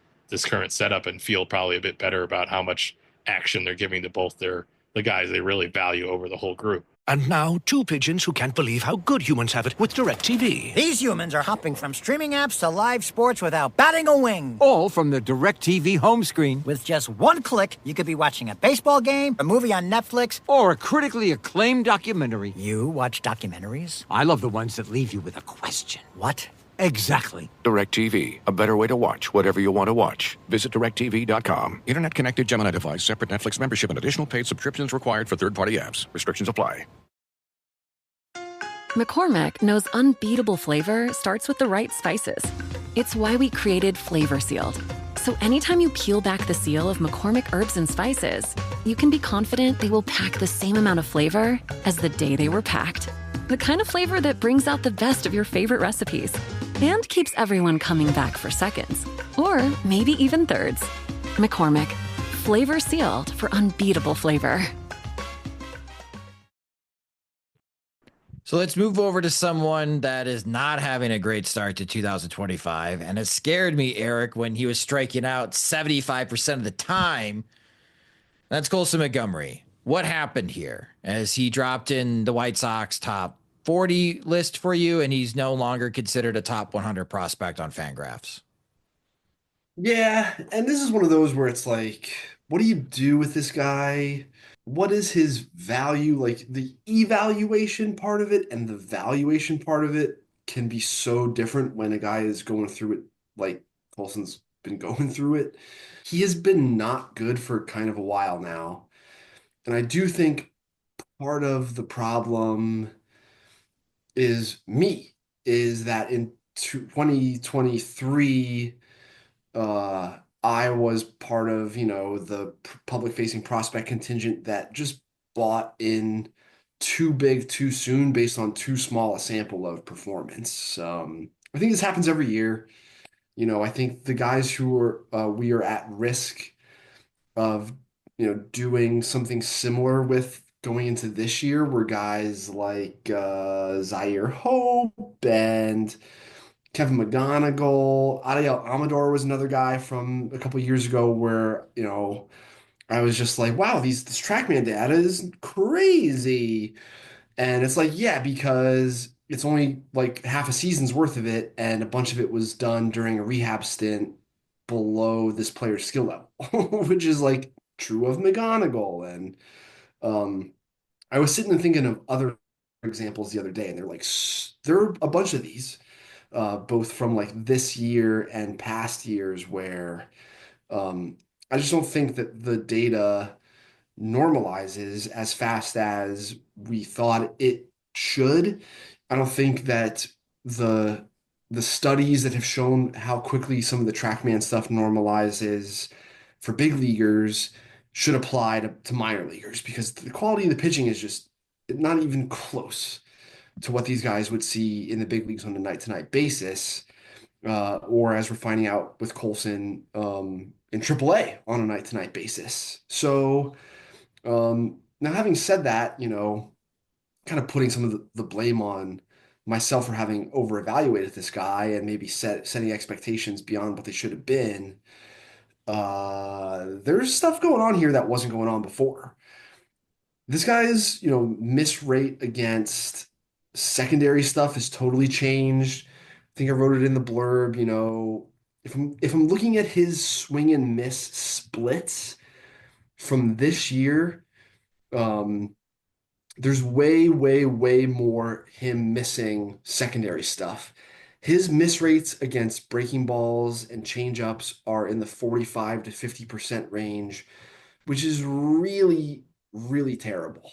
current setup and feel probably a bit better about how much action they're giving to both the guys they really value over the whole group. And now, two pigeons who can't believe how good humans have it with DirecTV. These humans are hopping from streaming apps to live sports without batting a wing. All from the DirecTV home screen. With just one click, you could be watching a baseball game, a movie on Netflix, or a critically acclaimed documentary. You watch documentaries? I love the ones that leave you with a question. What? Exactly. DirecTV, a better way to watch whatever you want to watch. Visit DirecTV.com. Internet-connected Gemini device, separate Netflix membership, and additional paid subscriptions required for third-party apps. Restrictions apply. McCormick knows unbeatable flavor starts with the right spices. It's why we created Flavor Sealed. So anytime you peel back the seal of McCormick herbs and spices, you can be confident they will pack the same amount of flavor as the day they were packed. The kind of flavor that brings out the best of your favorite recipes and keeps everyone coming back for seconds, or maybe even thirds. McCormick, flavor sealed for unbeatable flavor. So let's move over to someone that is not having a great start to 2025. And it scared me, Eric, when he was striking out 75% of the time. That's Colson Montgomery. What happened here as he dropped in the White Sox top 40 list for you, and he's no longer considered a top 100 prospect on FanGraphs? Yeah, and this is one of those where it's like, what do you do with this guy? What is his value? Like the evaluation part of it and the valuation part of it can be so different when a guy is going through it like Colson's been going through it. He has been not good for kind of a while now. And I do think part of the problem is that in 2023, I was part of, the public-facing prospect contingent that just bought in too big too soon based on too small a sample of performance. I think this happens every year. I think the guys who are we are at risk of doing something similar with going into this year were guys like Zaire Hope and Kevin McGonigal. Adiel Amador was another guy from a couple years ago where, I was just like, wow, this TrackMan data is crazy. And it's like, yeah, because it's only like half a season's worth of it, and a bunch of it was done during a rehab stint below this player's skill level, which is like true of McGonigal. And I was sitting and thinking of other examples the other day, and there are a bunch of these, both from like this year and past years where I just don't think that the data normalizes as fast as we thought it should. I don't think that the studies that have shown how quickly some of the TrackMan stuff normalizes for big leaguers should apply to minor leaguers, because the quality of the pitching is just not even close to what these guys would see in the big leagues on a night-to-night basis, or as we're finding out with Colson in AAA on a night-to-night basis. So now, having said that, kind of putting some of the blame on myself for having over-evaluated this guy and maybe setting expectations beyond what they should have been. There's stuff going on here that wasn't going on before. This guy's, miss rate against secondary stuff has totally changed. I think I wrote it in the blurb, if I'm looking at his swing and miss splits from this year, there's way, way, way more him missing secondary stuff. His miss rates against breaking balls and changeups are in the 45 to 50% range, which is really, really terrible.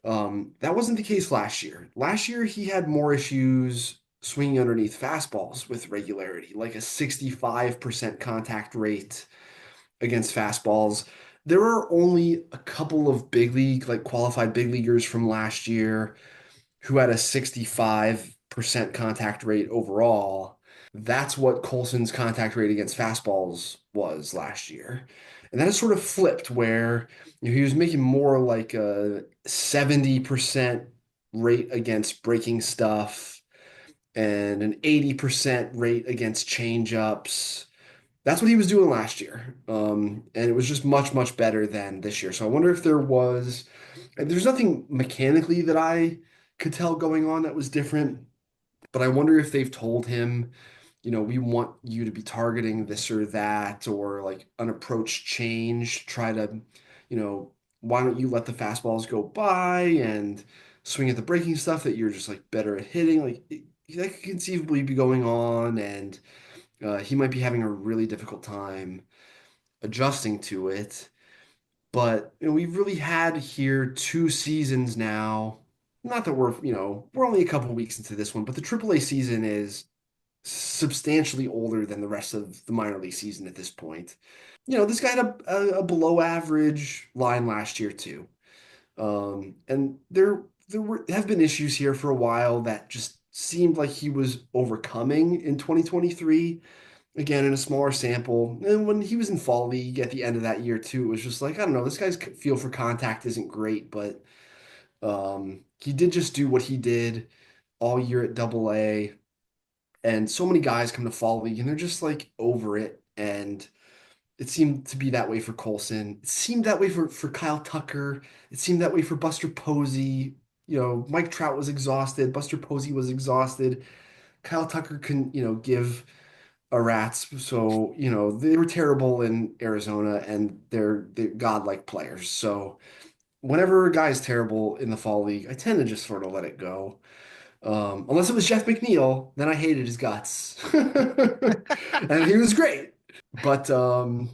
That wasn't the case last year. Last year, he had more issues swinging underneath fastballs with regularity, like a 65% contact rate against fastballs. There are only a couple of big league, like qualified big leaguers from last year who had a 65% contact rate overall. That's what Colson's contact rate against fastballs was last year. And that has sort of flipped where he was making more like a 70% rate against breaking stuff and an 80% rate against changeups. That's what he was doing last year. And it was just much, much better than this year. So I wonder if there's nothing mechanically that I could tell going on that was different, but I wonder if they've told him, we want you to be targeting this or that, or like an approach change, try to, why don't you let the fastballs go by and swing at the breaking stuff that you're just like better at hitting? That could conceivably be going on, and he might be having a really difficult time adjusting to it. But we've really had here 2 seasons now. Not that we're only a couple weeks into this one, but the AAA season is substantially older than the rest of the minor league season at this point. This guy had a below average line last year too. And have been issues here for a while that just seemed like he was overcoming in 2023. Again, in a smaller sample. And when he was in fall league at the end of that year too, it was just like, I don't know, this guy's feel for contact isn't great, but he did just do what he did all year at AA. And so many guys come to fall league and they're just like over it. And it seemed to be that way for Colson. It seemed that way for Kyle Tucker. It seemed that way for Buster Posey. Mike Trout was exhausted. Buster Posey was exhausted. Kyle Tucker can, give a rat's. So, they were terrible in Arizona and they're godlike players. So whenever a guy's terrible in the fall league, I tend to just sort of let it go. Unless it was Jeff McNeil, then I hated his guts. And he was great. But so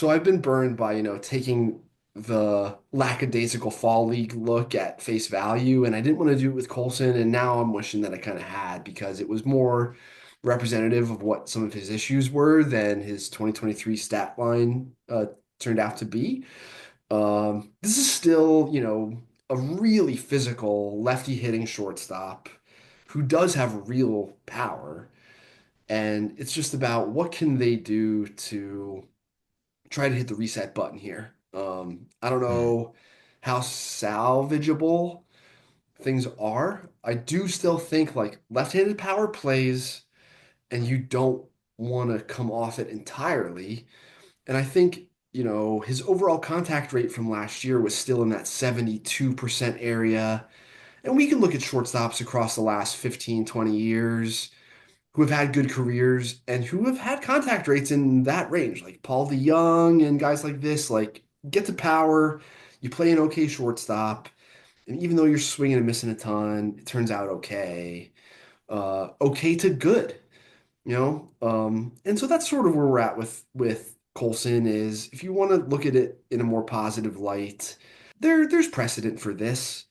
I've been burned by, taking the lackadaisical fall league look at face value, and I didn't want to do it with Colson, and now I'm wishing that I kind of had, because it was more representative of what some of his issues were than his 2023 stat line turned out to be. This is still, a really physical lefty hitting shortstop who does have real power. And it's just about what can they do to try to hit the reset button here. I don't know how salvageable things are. I do still think like left-handed power plays and you don't want to come off it entirely. And I think, his overall contact rate from last year was still in that 72% area. And we can look at shortstops across the last 15, 20 years who have had good careers and who have had contact rates in that range, like Paul DeYoung and guys like this, like get to power, you play an okay shortstop, and even though you're swinging and missing a ton, it turns out okay. Okay to good, and so that's sort of where we're at with Colson. Is if you want to look at it in a more positive light, there's precedent for this.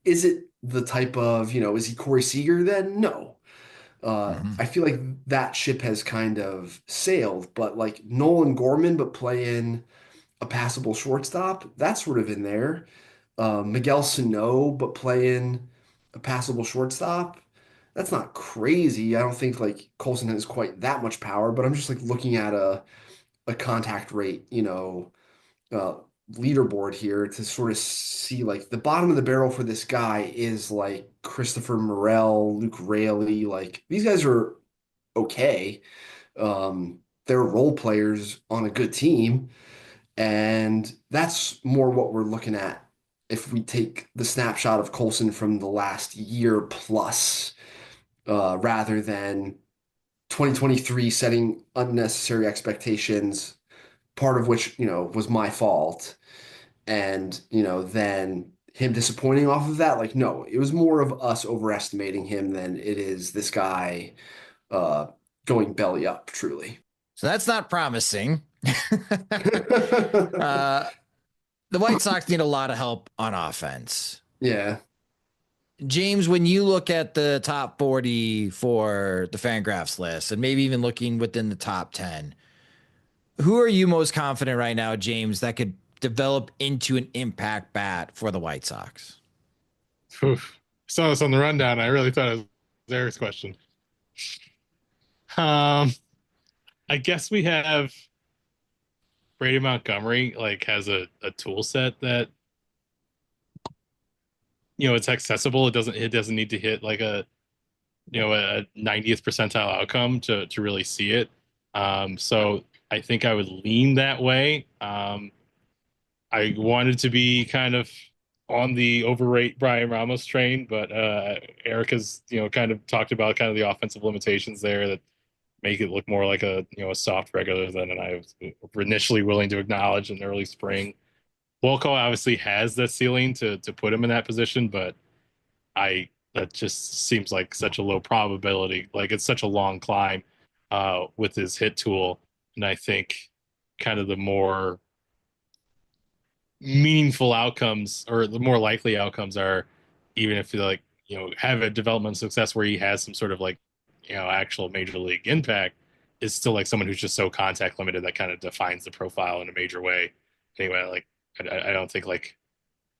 Is it the type of, is he Corey Seager then? No. I feel like that ship has kind of sailed, but like Nolan Gorman, but playing a passable shortstop, that's sort of in there. Miguel Sano, but playing a passable shortstop, that's not crazy. I don't think like Colson has quite that much power, but I'm just like looking at a contact rate, leaderboard here to sort of see like the bottom of the barrel for this guy is like Christopher Morel, Luke Raley. Like these guys are okay. They're role players on a good team. And that's more what we're looking at if we take the snapshot of Colson from the last year plus, rather than 2023 setting unnecessary expectations, part of which, was my fault. And, then him disappointing off of that, like, no, it was more of us overestimating him than it is this guy going belly up, truly. So that's not promising. The White Sox need a lot of help on offense. Yeah. James, when you look at the top 40 for the FanGraphs list, and maybe even looking within the top 10, Who are you most confident right now, James, that could develop into an impact bat for the White Sox? Oof. Saw this on the rundown. I really thought it was Eric's question. I guess we have Brady Montgomery has a tool set that it's accessible. It doesn't need to hit like a 90th percentile outcome to really see it. So I think I would lean that way. I wanted to be kind of on the overrate Brian Ramos train, but Eric has kind of talked about kind of the offensive limitations there that make it look more like a soft regular than I was initially willing to acknowledge in early spring. Volko obviously has the ceiling to put him in that position, but that just seems like such a low probability. Like it's such a long climb with his hit tool, and I think kind of the more meaningful outcomes or the more likely outcomes are even if you have a development success where he has some sort of actual major league impact, is still like someone who's just so contact limited that kind of defines the profile in a major way. Anyway, I don't think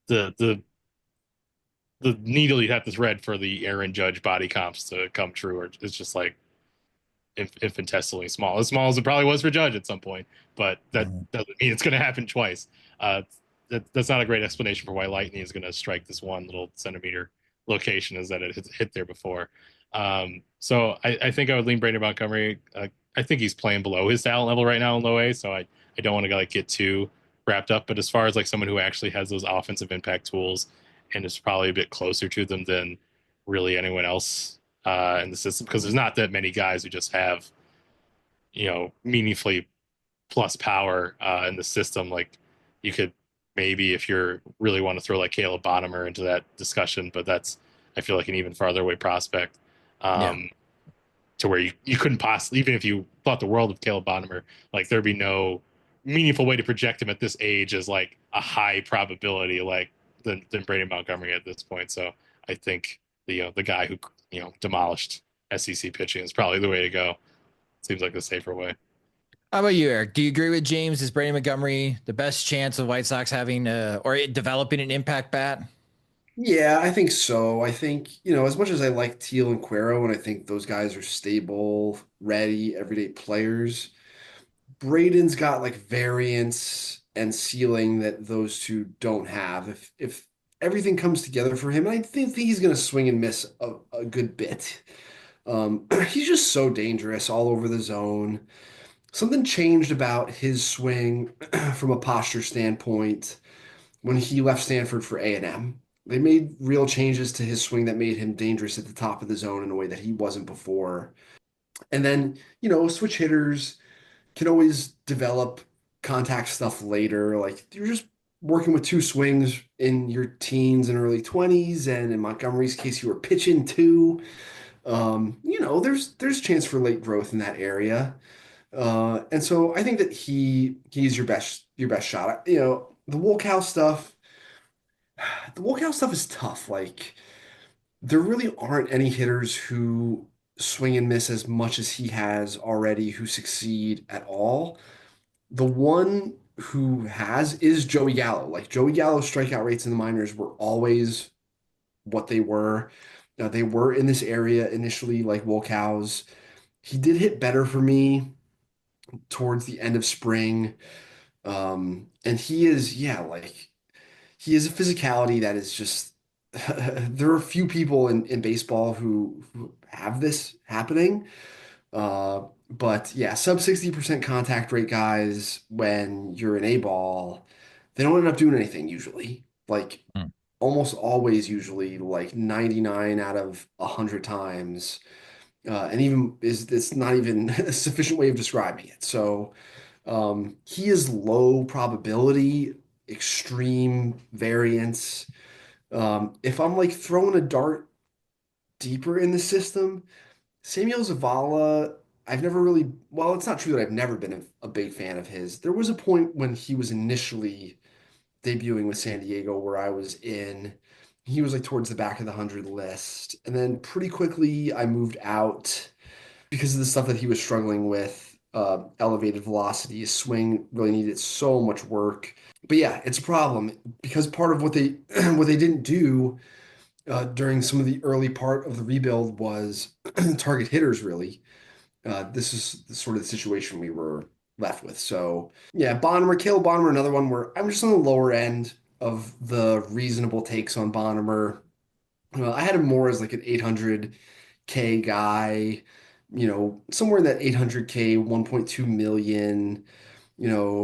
the needle you have to thread for the Aaron Judge body comps to come true, or it's just infinitesimally small, as small as it probably was for Judge at some point. But that doesn't mean it's going to happen twice. That's not a great explanation for why lightning is going to strike this one little centimeter location, is that it hit there before. So I think I would lean Brandon Montgomery. I think he's playing below his talent level right now in low A, so I don't want to get too wrapped up. But as far as someone who actually has those offensive impact tools and is probably a bit closer to them than really anyone else in the system, because there's not that many guys who just have meaningfully plus power in the system. You could maybe, if you really want to throw Caleb Bonham into that discussion, but that's, I feel like, an even farther away prospect. To where you couldn't possibly, even if you thought the world of Caleb Bonham, there'd be no meaningful way to project him at this age as a high probability than Brady Montgomery at this point. So I think the guy who demolished SEC pitching is probably the way to go. Seems like the safer way. How about you, Eric? Do you agree with James? Is Brady Montgomery the best chance of White Sox having or developing an impact bat? Yeah, I think so. I think, as much as I like Teal and Cuero, and I think those guys are stable, ready, everyday players, Braden's got variance and ceiling that those two don't have. If everything comes together for him, and I think he's going to swing and miss a good bit. He's just so dangerous all over the zone. Something changed about his swing from a posture standpoint when he left Stanford for A&M. They made real changes to his swing that made him dangerous at the top of the zone in a way that he wasn't before. And then, switch hitters can always develop contact stuff later. You're just working with two swings in your teens and early 20s, and in Montgomery's case, you were pitching too. There's chance for late growth in that area. And so I think that he's your best shot. The Wolkow stuff. The Wolkow stuff is tough. There really aren't any hitters who swing and miss as much as he has already who succeed at all. The one who has is Joey Gallo. Joey Gallo's strikeout rates in the minors were always what they were. They were in this area initially, like Wolkow's. He did hit better for me towards the end of spring. And he is, he is a physicality that is just, there are a few people in baseball who have this happening. But yeah, sub 60% contact rate guys, when you're in A ball, they don't end up doing anything usually. Almost always, usually 99 out of 100 times. And even it's not even a sufficient way of describing it. So he is low probability, extreme variance. If I'm throwing a dart deeper in the system, Samuel Zavala, I've never really, well, it's not true that I've never been a big fan of his. There was a point when he was initially debuting with San Diego where I was in. He was towards the back of the 100 list. And then pretty quickly I moved out because of the stuff that he was struggling with elevated velocity. His swing really needed so much work. But yeah, it's a problem because part of what they what they didn't do during some of the early part of the rebuild was target hitters really. This is the sort of the situation we were left with. So yeah, Caleb Bonner, another one where I'm just on the lower end of the reasonable takes on Bonner. I had him more as like an 800K guy, somewhere in that 800K, 1.2 million,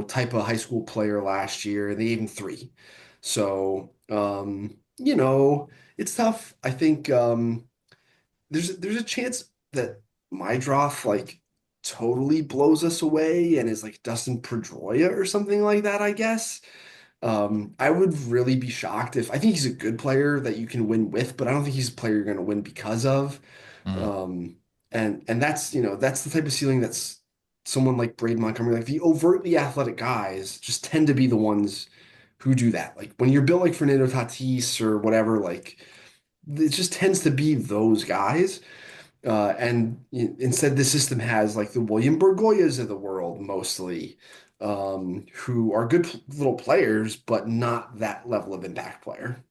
type of high school player last year. They gave him three. So, it's tough. I think there's a chance that Mydroth like totally blows us away and is like Dustin Pedroia or something like that, I guess. I would really be shocked if I think he's a good player that you can win with, but I don't think he's a player you're going to win because of. And that's the type of ceiling that's someone like Braden Montgomery, like the overtly athletic guys just tend to be the ones who do that. Like when you're built like Fernando Tatis or whatever, like it just tends to be those guys. And instead, the system has like the William Bergoyas of the world mostly, who are good little players, but not that level of impact player.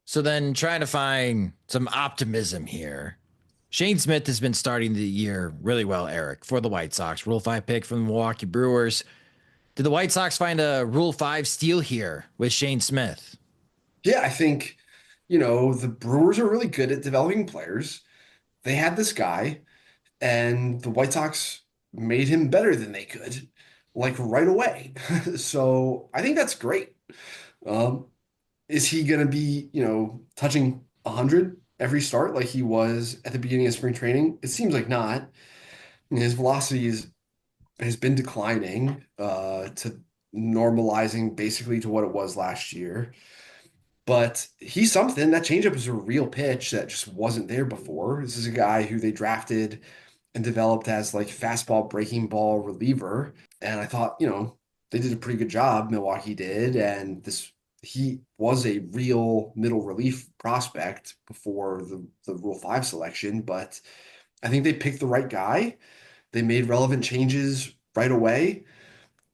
So then trying to find some optimism here. Shane Smith has been starting the year really well, Eric, for the White Sox. Rule 5 pick from the Milwaukee Brewers. Did the White Sox find a Rule 5 steal here with Shane Smith? Yeah, I think, the Brewers are really good at developing players. They had this guy, and the White Sox made him better than they could, like right away. So I think that's great. Is he going to be, touching 100 every start like he was at the beginning of spring training? It seems like not. His velocity has been declining to normalizing basically to what it was last year. But he's something. That changeup is a real pitch that just wasn't there before. This is a guy who they drafted and developed as like fastball breaking ball reliever. And I thought, they did a pretty good job. Milwaukee did. And he was a real middle relief prospect before the Rule 5 selection. But I think they picked the right guy. They made relevant changes right away.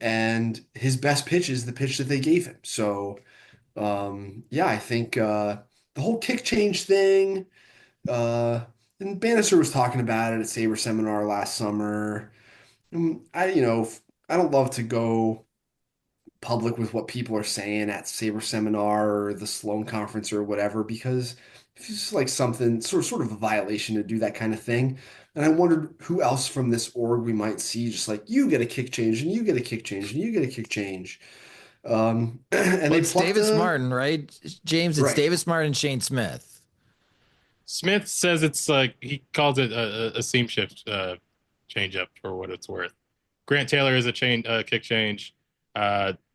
And his best pitch is the pitch that they gave him. So yeah, I think the whole kick change thing, and Bannister was talking about it at Saber Seminar last summer. I don't love to go public with what people are saying at Saber Seminar or the Sloan Conference or whatever, because it's just like something sort of a violation to do that kind of thing. And I wondered who else from this org we might see, just like you get a kick change and you get a kick change and you get a kick change. And it's Davis Martin, right? James, it's right. Davis Martin and Shane Smith. Smith says it's like he calls it a seam shift change up for what it's worth. Grant Taylor is a kick change.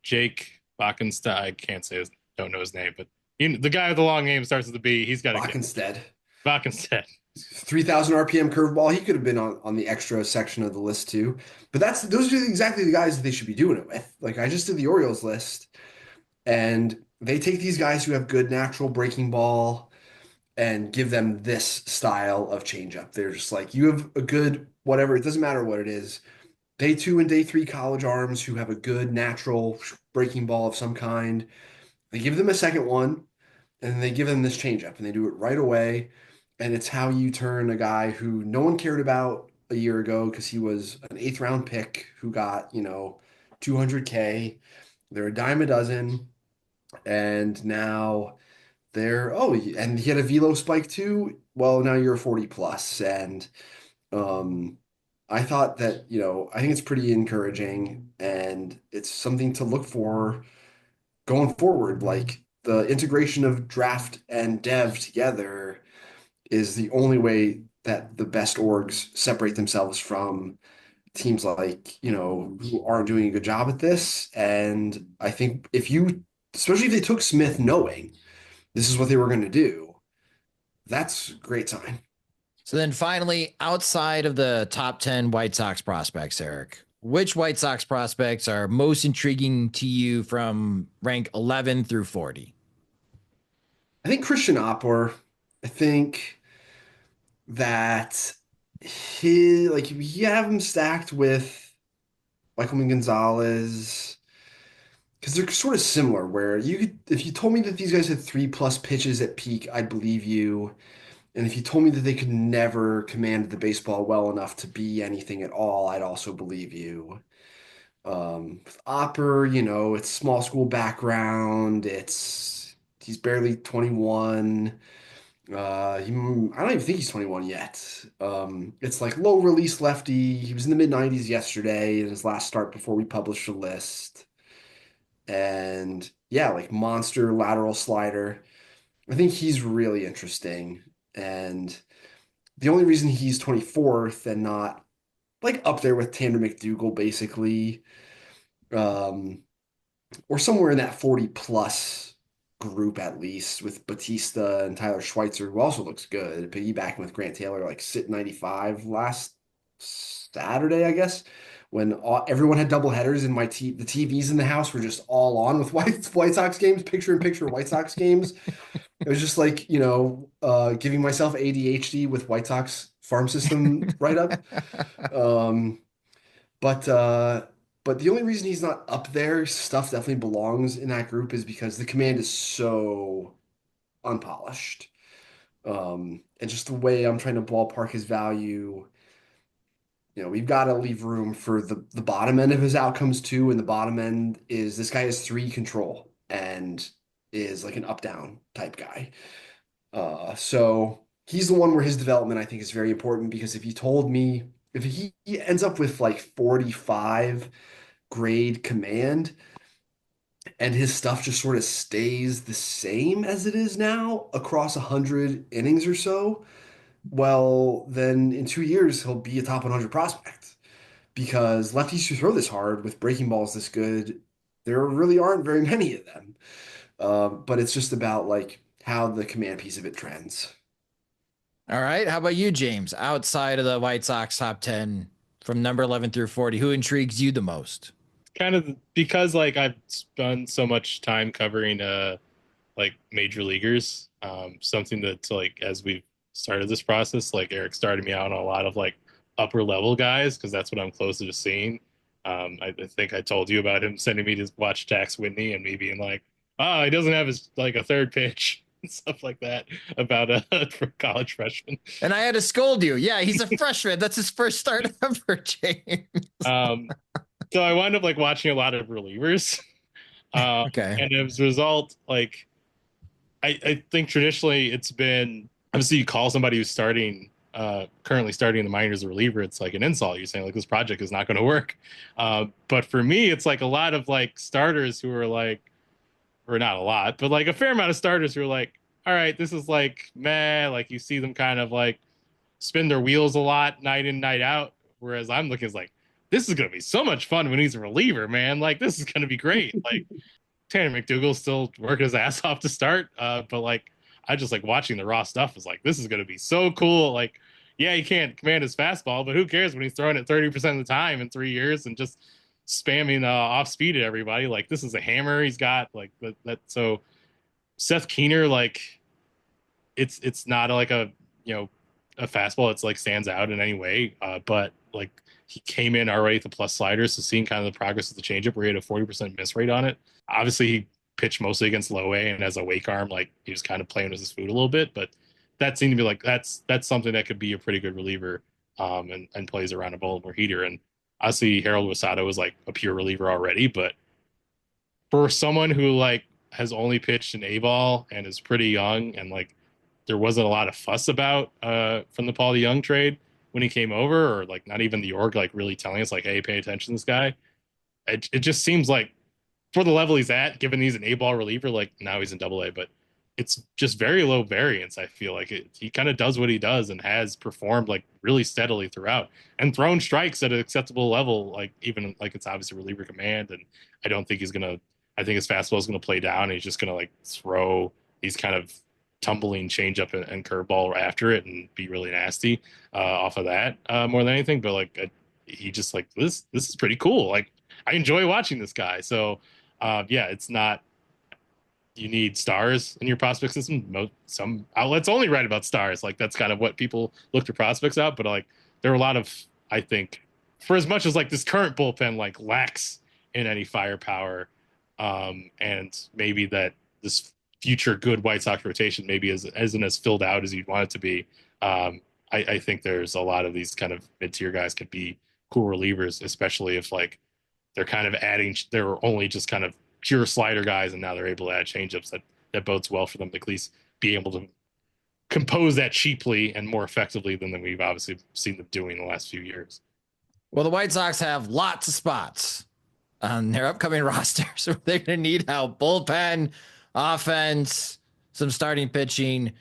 Jake Backenstead, I can't say don't know his name, but the guy with the long name starts with a B. He's got a Backenstead. 3,000 RPM curveball. He could have been on the extra section of the list too. But those are exactly the guys that they should be doing it with. Like I just did the Orioles list, and they take these guys who have good natural breaking ball and give them this style of changeup. They're just like, you have a good whatever. It doesn't matter what it is. Day 2 and day 3 college arms who have a good natural breaking ball of some kind. They give them a second one, and they give them this changeup, and they do it right away. And it's how you turn a guy who no one cared about a year ago because he was an 8th round pick who got, 200K. They're a dime a dozen. And now and he had a velo spike too. Well, now you're a 40 plus. And I thought that, I think it's pretty encouraging and it's something to look for going forward. Like the integration of draft and dev together is the only way that the best orgs separate themselves from teams like, who aren't doing a good job at this. And I think especially if they took Smith knowing this is what they were going to do, that's a great sign. So then finally, outside of the top 10 White Sox prospects, Eric, which White Sox prospects are most intriguing to you from rank 11 through 40? I think Christian Oppor. I think that you have him stacked with Michael Gonzalez because they're sort of similar. Where if you told me that these guys had 3+ pitches at peak, I'd believe you. And if you told me that they could never command the baseball well enough to be anything at all, I'd also believe you. With Opper, it's small school background. He's barely 21. I don't even think he's 21 yet. It's like low release lefty. He was in the mid 90s yesterday in his last start before we published the list. And yeah, like monster lateral slider. I think he's really interesting. And the only reason he's 24th and not like up there with Tanner McDougal, basically, or somewhere in that 40+ group at least, with Batista and Tyler Schweitzer, who also looks good, piggybacking with Grant Taylor, like sit 95 last Saturday, I guess, when everyone had double headers and the TVs in the house were just all on with White Sox games, picture-in-picture White Sox games. It was just like, giving myself ADHD with White Sox farm system write-up. But the only reason he's not up there, stuff definitely belongs in that group, is because the command is so unpolished. And just the way I'm trying to ballpark his value, we've got to leave room for the bottom end of his outcomes too. And the bottom end is this guy has 3 control and is like an up-down type guy. So he's the one where his development, I think, is very important, because if he ends up with like 45 grade command and his stuff just sort of stays the same as it is now across 100 innings or so, well, then in 2 years, he'll be a top 100 prospect, because lefties who throw this hard with breaking balls this good, there really aren't very many of them. But it's just about like how the command piece of it trends. All right. How about you, James? Outside of the White Sox top 10 from number 11 through 40, who intrigues you the most? Kind of because like I've spent so much time covering like major leaguers, something that's like, as we've started this process, like Eric started me out on a lot of like upper level guys, because that's what I'm closer to seeing. I think I told you about him sending me to watch Dax Whitney and me being like, oh, he doesn't have his like a third pitch and stuff like that about for college freshman. And I had to scold you. Yeah, he's a freshman. That's his first start ever, James. So I wound up like watching a lot of relievers. Okay. And as a result, like I think traditionally it's been, obviously you call somebody who's currently starting in the minors a reliever, it's like an insult. You're saying like this project is not going to work. But for me, it's like a lot of like starters who are like, or not a lot, but like a fair amount of starters who are like, all right, this is like meh. Like you see them kind of like spin their wheels a lot night in, night out. Whereas I'm looking as like, this is going to be so much fun when he's a reliever, man. Like this is going to be great. Like Tanner McDougal's still working his ass off to start. But like, I just like watching the raw stuff is like, this is going to be so cool. Like, yeah, he can't command his fastball, but who cares when he's throwing it 30% of the time in 3 years and just spamming off speed at everybody. Like this is a hammer he's got, like that. So Seth Keener, like it's not like a fastball it's like stands out in any way, but like he came in already with the plus sliders, so seeing kind of the progress of the changeup where he had a 40% miss rate on it. Obviously he pitched mostly against low A, and as a wake arm, like he was kind of playing with his food a little bit, but that seemed to be like that's something that could be a pretty good reliever, and plays around a Baltimore heater. And obviously Harold Wasado was like a pure reliever already, but for someone who like has only pitched an A ball and is pretty young, and like there wasn't a lot of fuss about from the Paul DeJong trade when he came over, or like not even the org like really telling us like, hey, pay attention to this guy. It just seems like for the level he's at, given he's an A ball reliever, like now he's in Double A, but it's just very low variance. I feel like he kind of does what he does and has performed like really steadily throughout and thrown strikes at an acceptable level. Like even like it's obviously reliever command, and I don't think I think his fastball is going to play down. And he's just going to like throw these kind of tumbling changeup and curveball after it and be really nasty off of that more than anything. But like he just like this is pretty cool. Like I enjoy watching this guy. So yeah, it's not. You need stars in your prospect system. Some outlets only write about stars. Like that's kind of what people look to prospects out. But like there are a lot of, I think, for as much as like this current bullpen like lacks in any firepower, and maybe that this future good White Sox rotation maybe isn't as filled out as you'd want it to be. I think there's a lot of these kind of mid-tier guys could be cool relievers, especially if like they're kind of adding, they're only just kind of pure slider guys, and now they're able to add changeups. That bodes well for them to at least be able to compose that cheaply and more effectively than we've obviously seen them doing in the last few years. Well, the White Sox have lots of spots on their upcoming roster, so they're going to need help. Bullpen, offense, some starting pitching.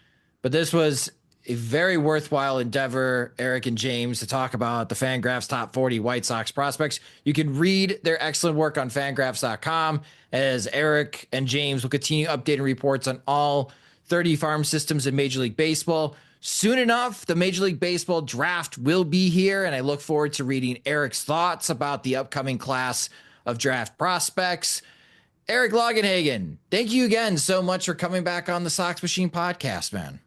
But this was a very worthwhile endeavor, Eric and James, to talk about the FanGraphs top 40 White Sox prospects. You can read their excellent work on FanGraphs.com, as Eric and James will continue updating reports on all 30 farm systems in Major League Baseball. Soon enough, the Major League Baseball draft will be here, and I look forward to reading Eric's thoughts about the upcoming class of draft prospects. Eric Longenhagen, thank you again so much for coming back on the Sox Machine podcast, man.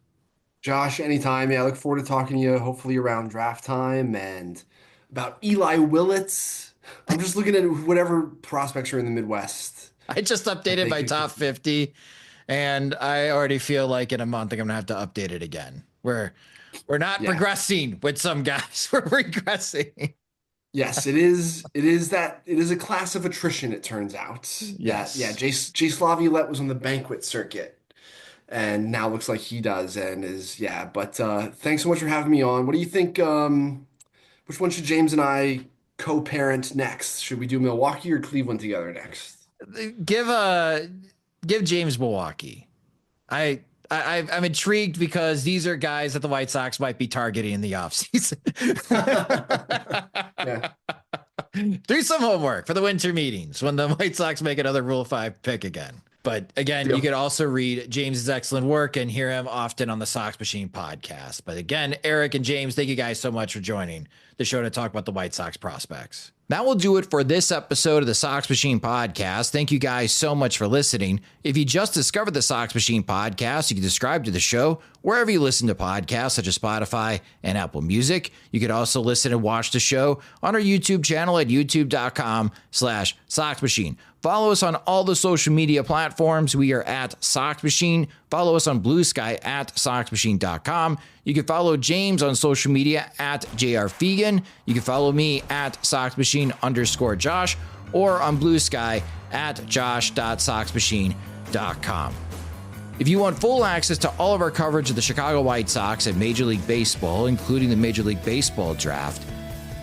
Josh, anytime. Yeah, I look forward to talking to you, hopefully around draft time, and about Eli Willits. I'm just looking at whatever prospects are in the Midwest. I just updated my top 50, and I already feel like in a month I'm going to have to update it again. We're not progressing with some guys. We're regressing. Yes, it is. It is a class of attrition, it turns out. Yes. Yeah, J. Slaviolette was on the banquet circuit, and now looks like he does, and is, yeah. But thanks so much for having me on. What do you think? Which one should James and I co-parent next? Should we do Milwaukee or Cleveland together next? Give James Milwaukee. I'm intrigued because these are guys that the White Sox might be targeting in the offseason. Do some homework for the winter meetings when the White Sox make another Rule 5 pick again. But again, you could also read James's excellent work and hear him often on the Sox Machine podcast. But again, Eric and James, thank you guys so much for joining the show to talk about the White Sox prospects. That will do it for this episode of the Sox Machine podcast. Thank you guys so much for listening. If you just discovered the Sox Machine podcast, you can subscribe to the show wherever you listen to podcasts, such as Spotify and Apple Music. You could also listen and watch the show on our YouTube channel at youtube.com/Sox Machine. Follow us on all the social media platforms. We are at Sox Machine. Follow us on Blue Sky at SoxMachine.com. You can follow James on social media at JRFegan. You can follow me at SoxMachine_Josh or on Blue Sky at Josh.SoxMachine.com. If you want full access to all of our coverage of the Chicago White Sox and Major League Baseball, including the Major League Baseball draft,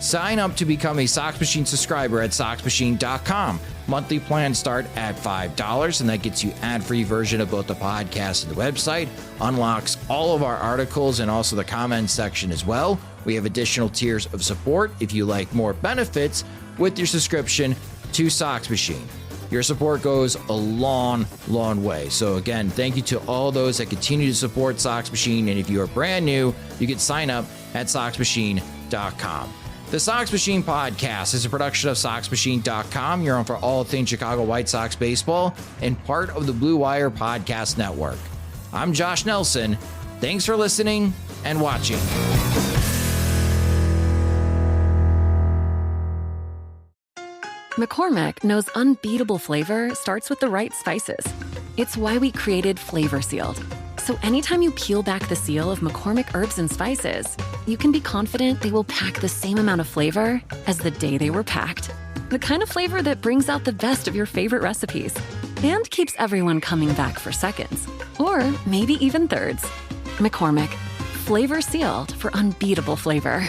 sign up to become a Sox Machine subscriber at SoxMachine.com. Monthly plans start at $5, and that gets you ad-free version of both the podcast and the website, unlocks all of our articles and also the comments section as well. We have additional tiers of support if you like more benefits with your subscription to Sox Machine. Your support goes a long, long way. So again, thank you to all those that continue to support Sox Machine, and if you are brand new, you can sign up at SoxMachine.com. The Sox Machine podcast is a production of SoxMachine.com. You're on for all things Chicago White Sox baseball and part of the Blue Wire Podcast Network. I'm Josh Nelson. Thanks for listening and watching. McCormick knows unbeatable flavor starts with the right spices. It's why we created Flavor Sealed. So anytime you peel back the seal of McCormick herbs and spices, you can be confident they will pack the same amount of flavor as the day they were packed. The kind of flavor that brings out the best of your favorite recipes and keeps everyone coming back for seconds, or maybe even thirds. McCormick, Flavor Sealed for unbeatable flavor.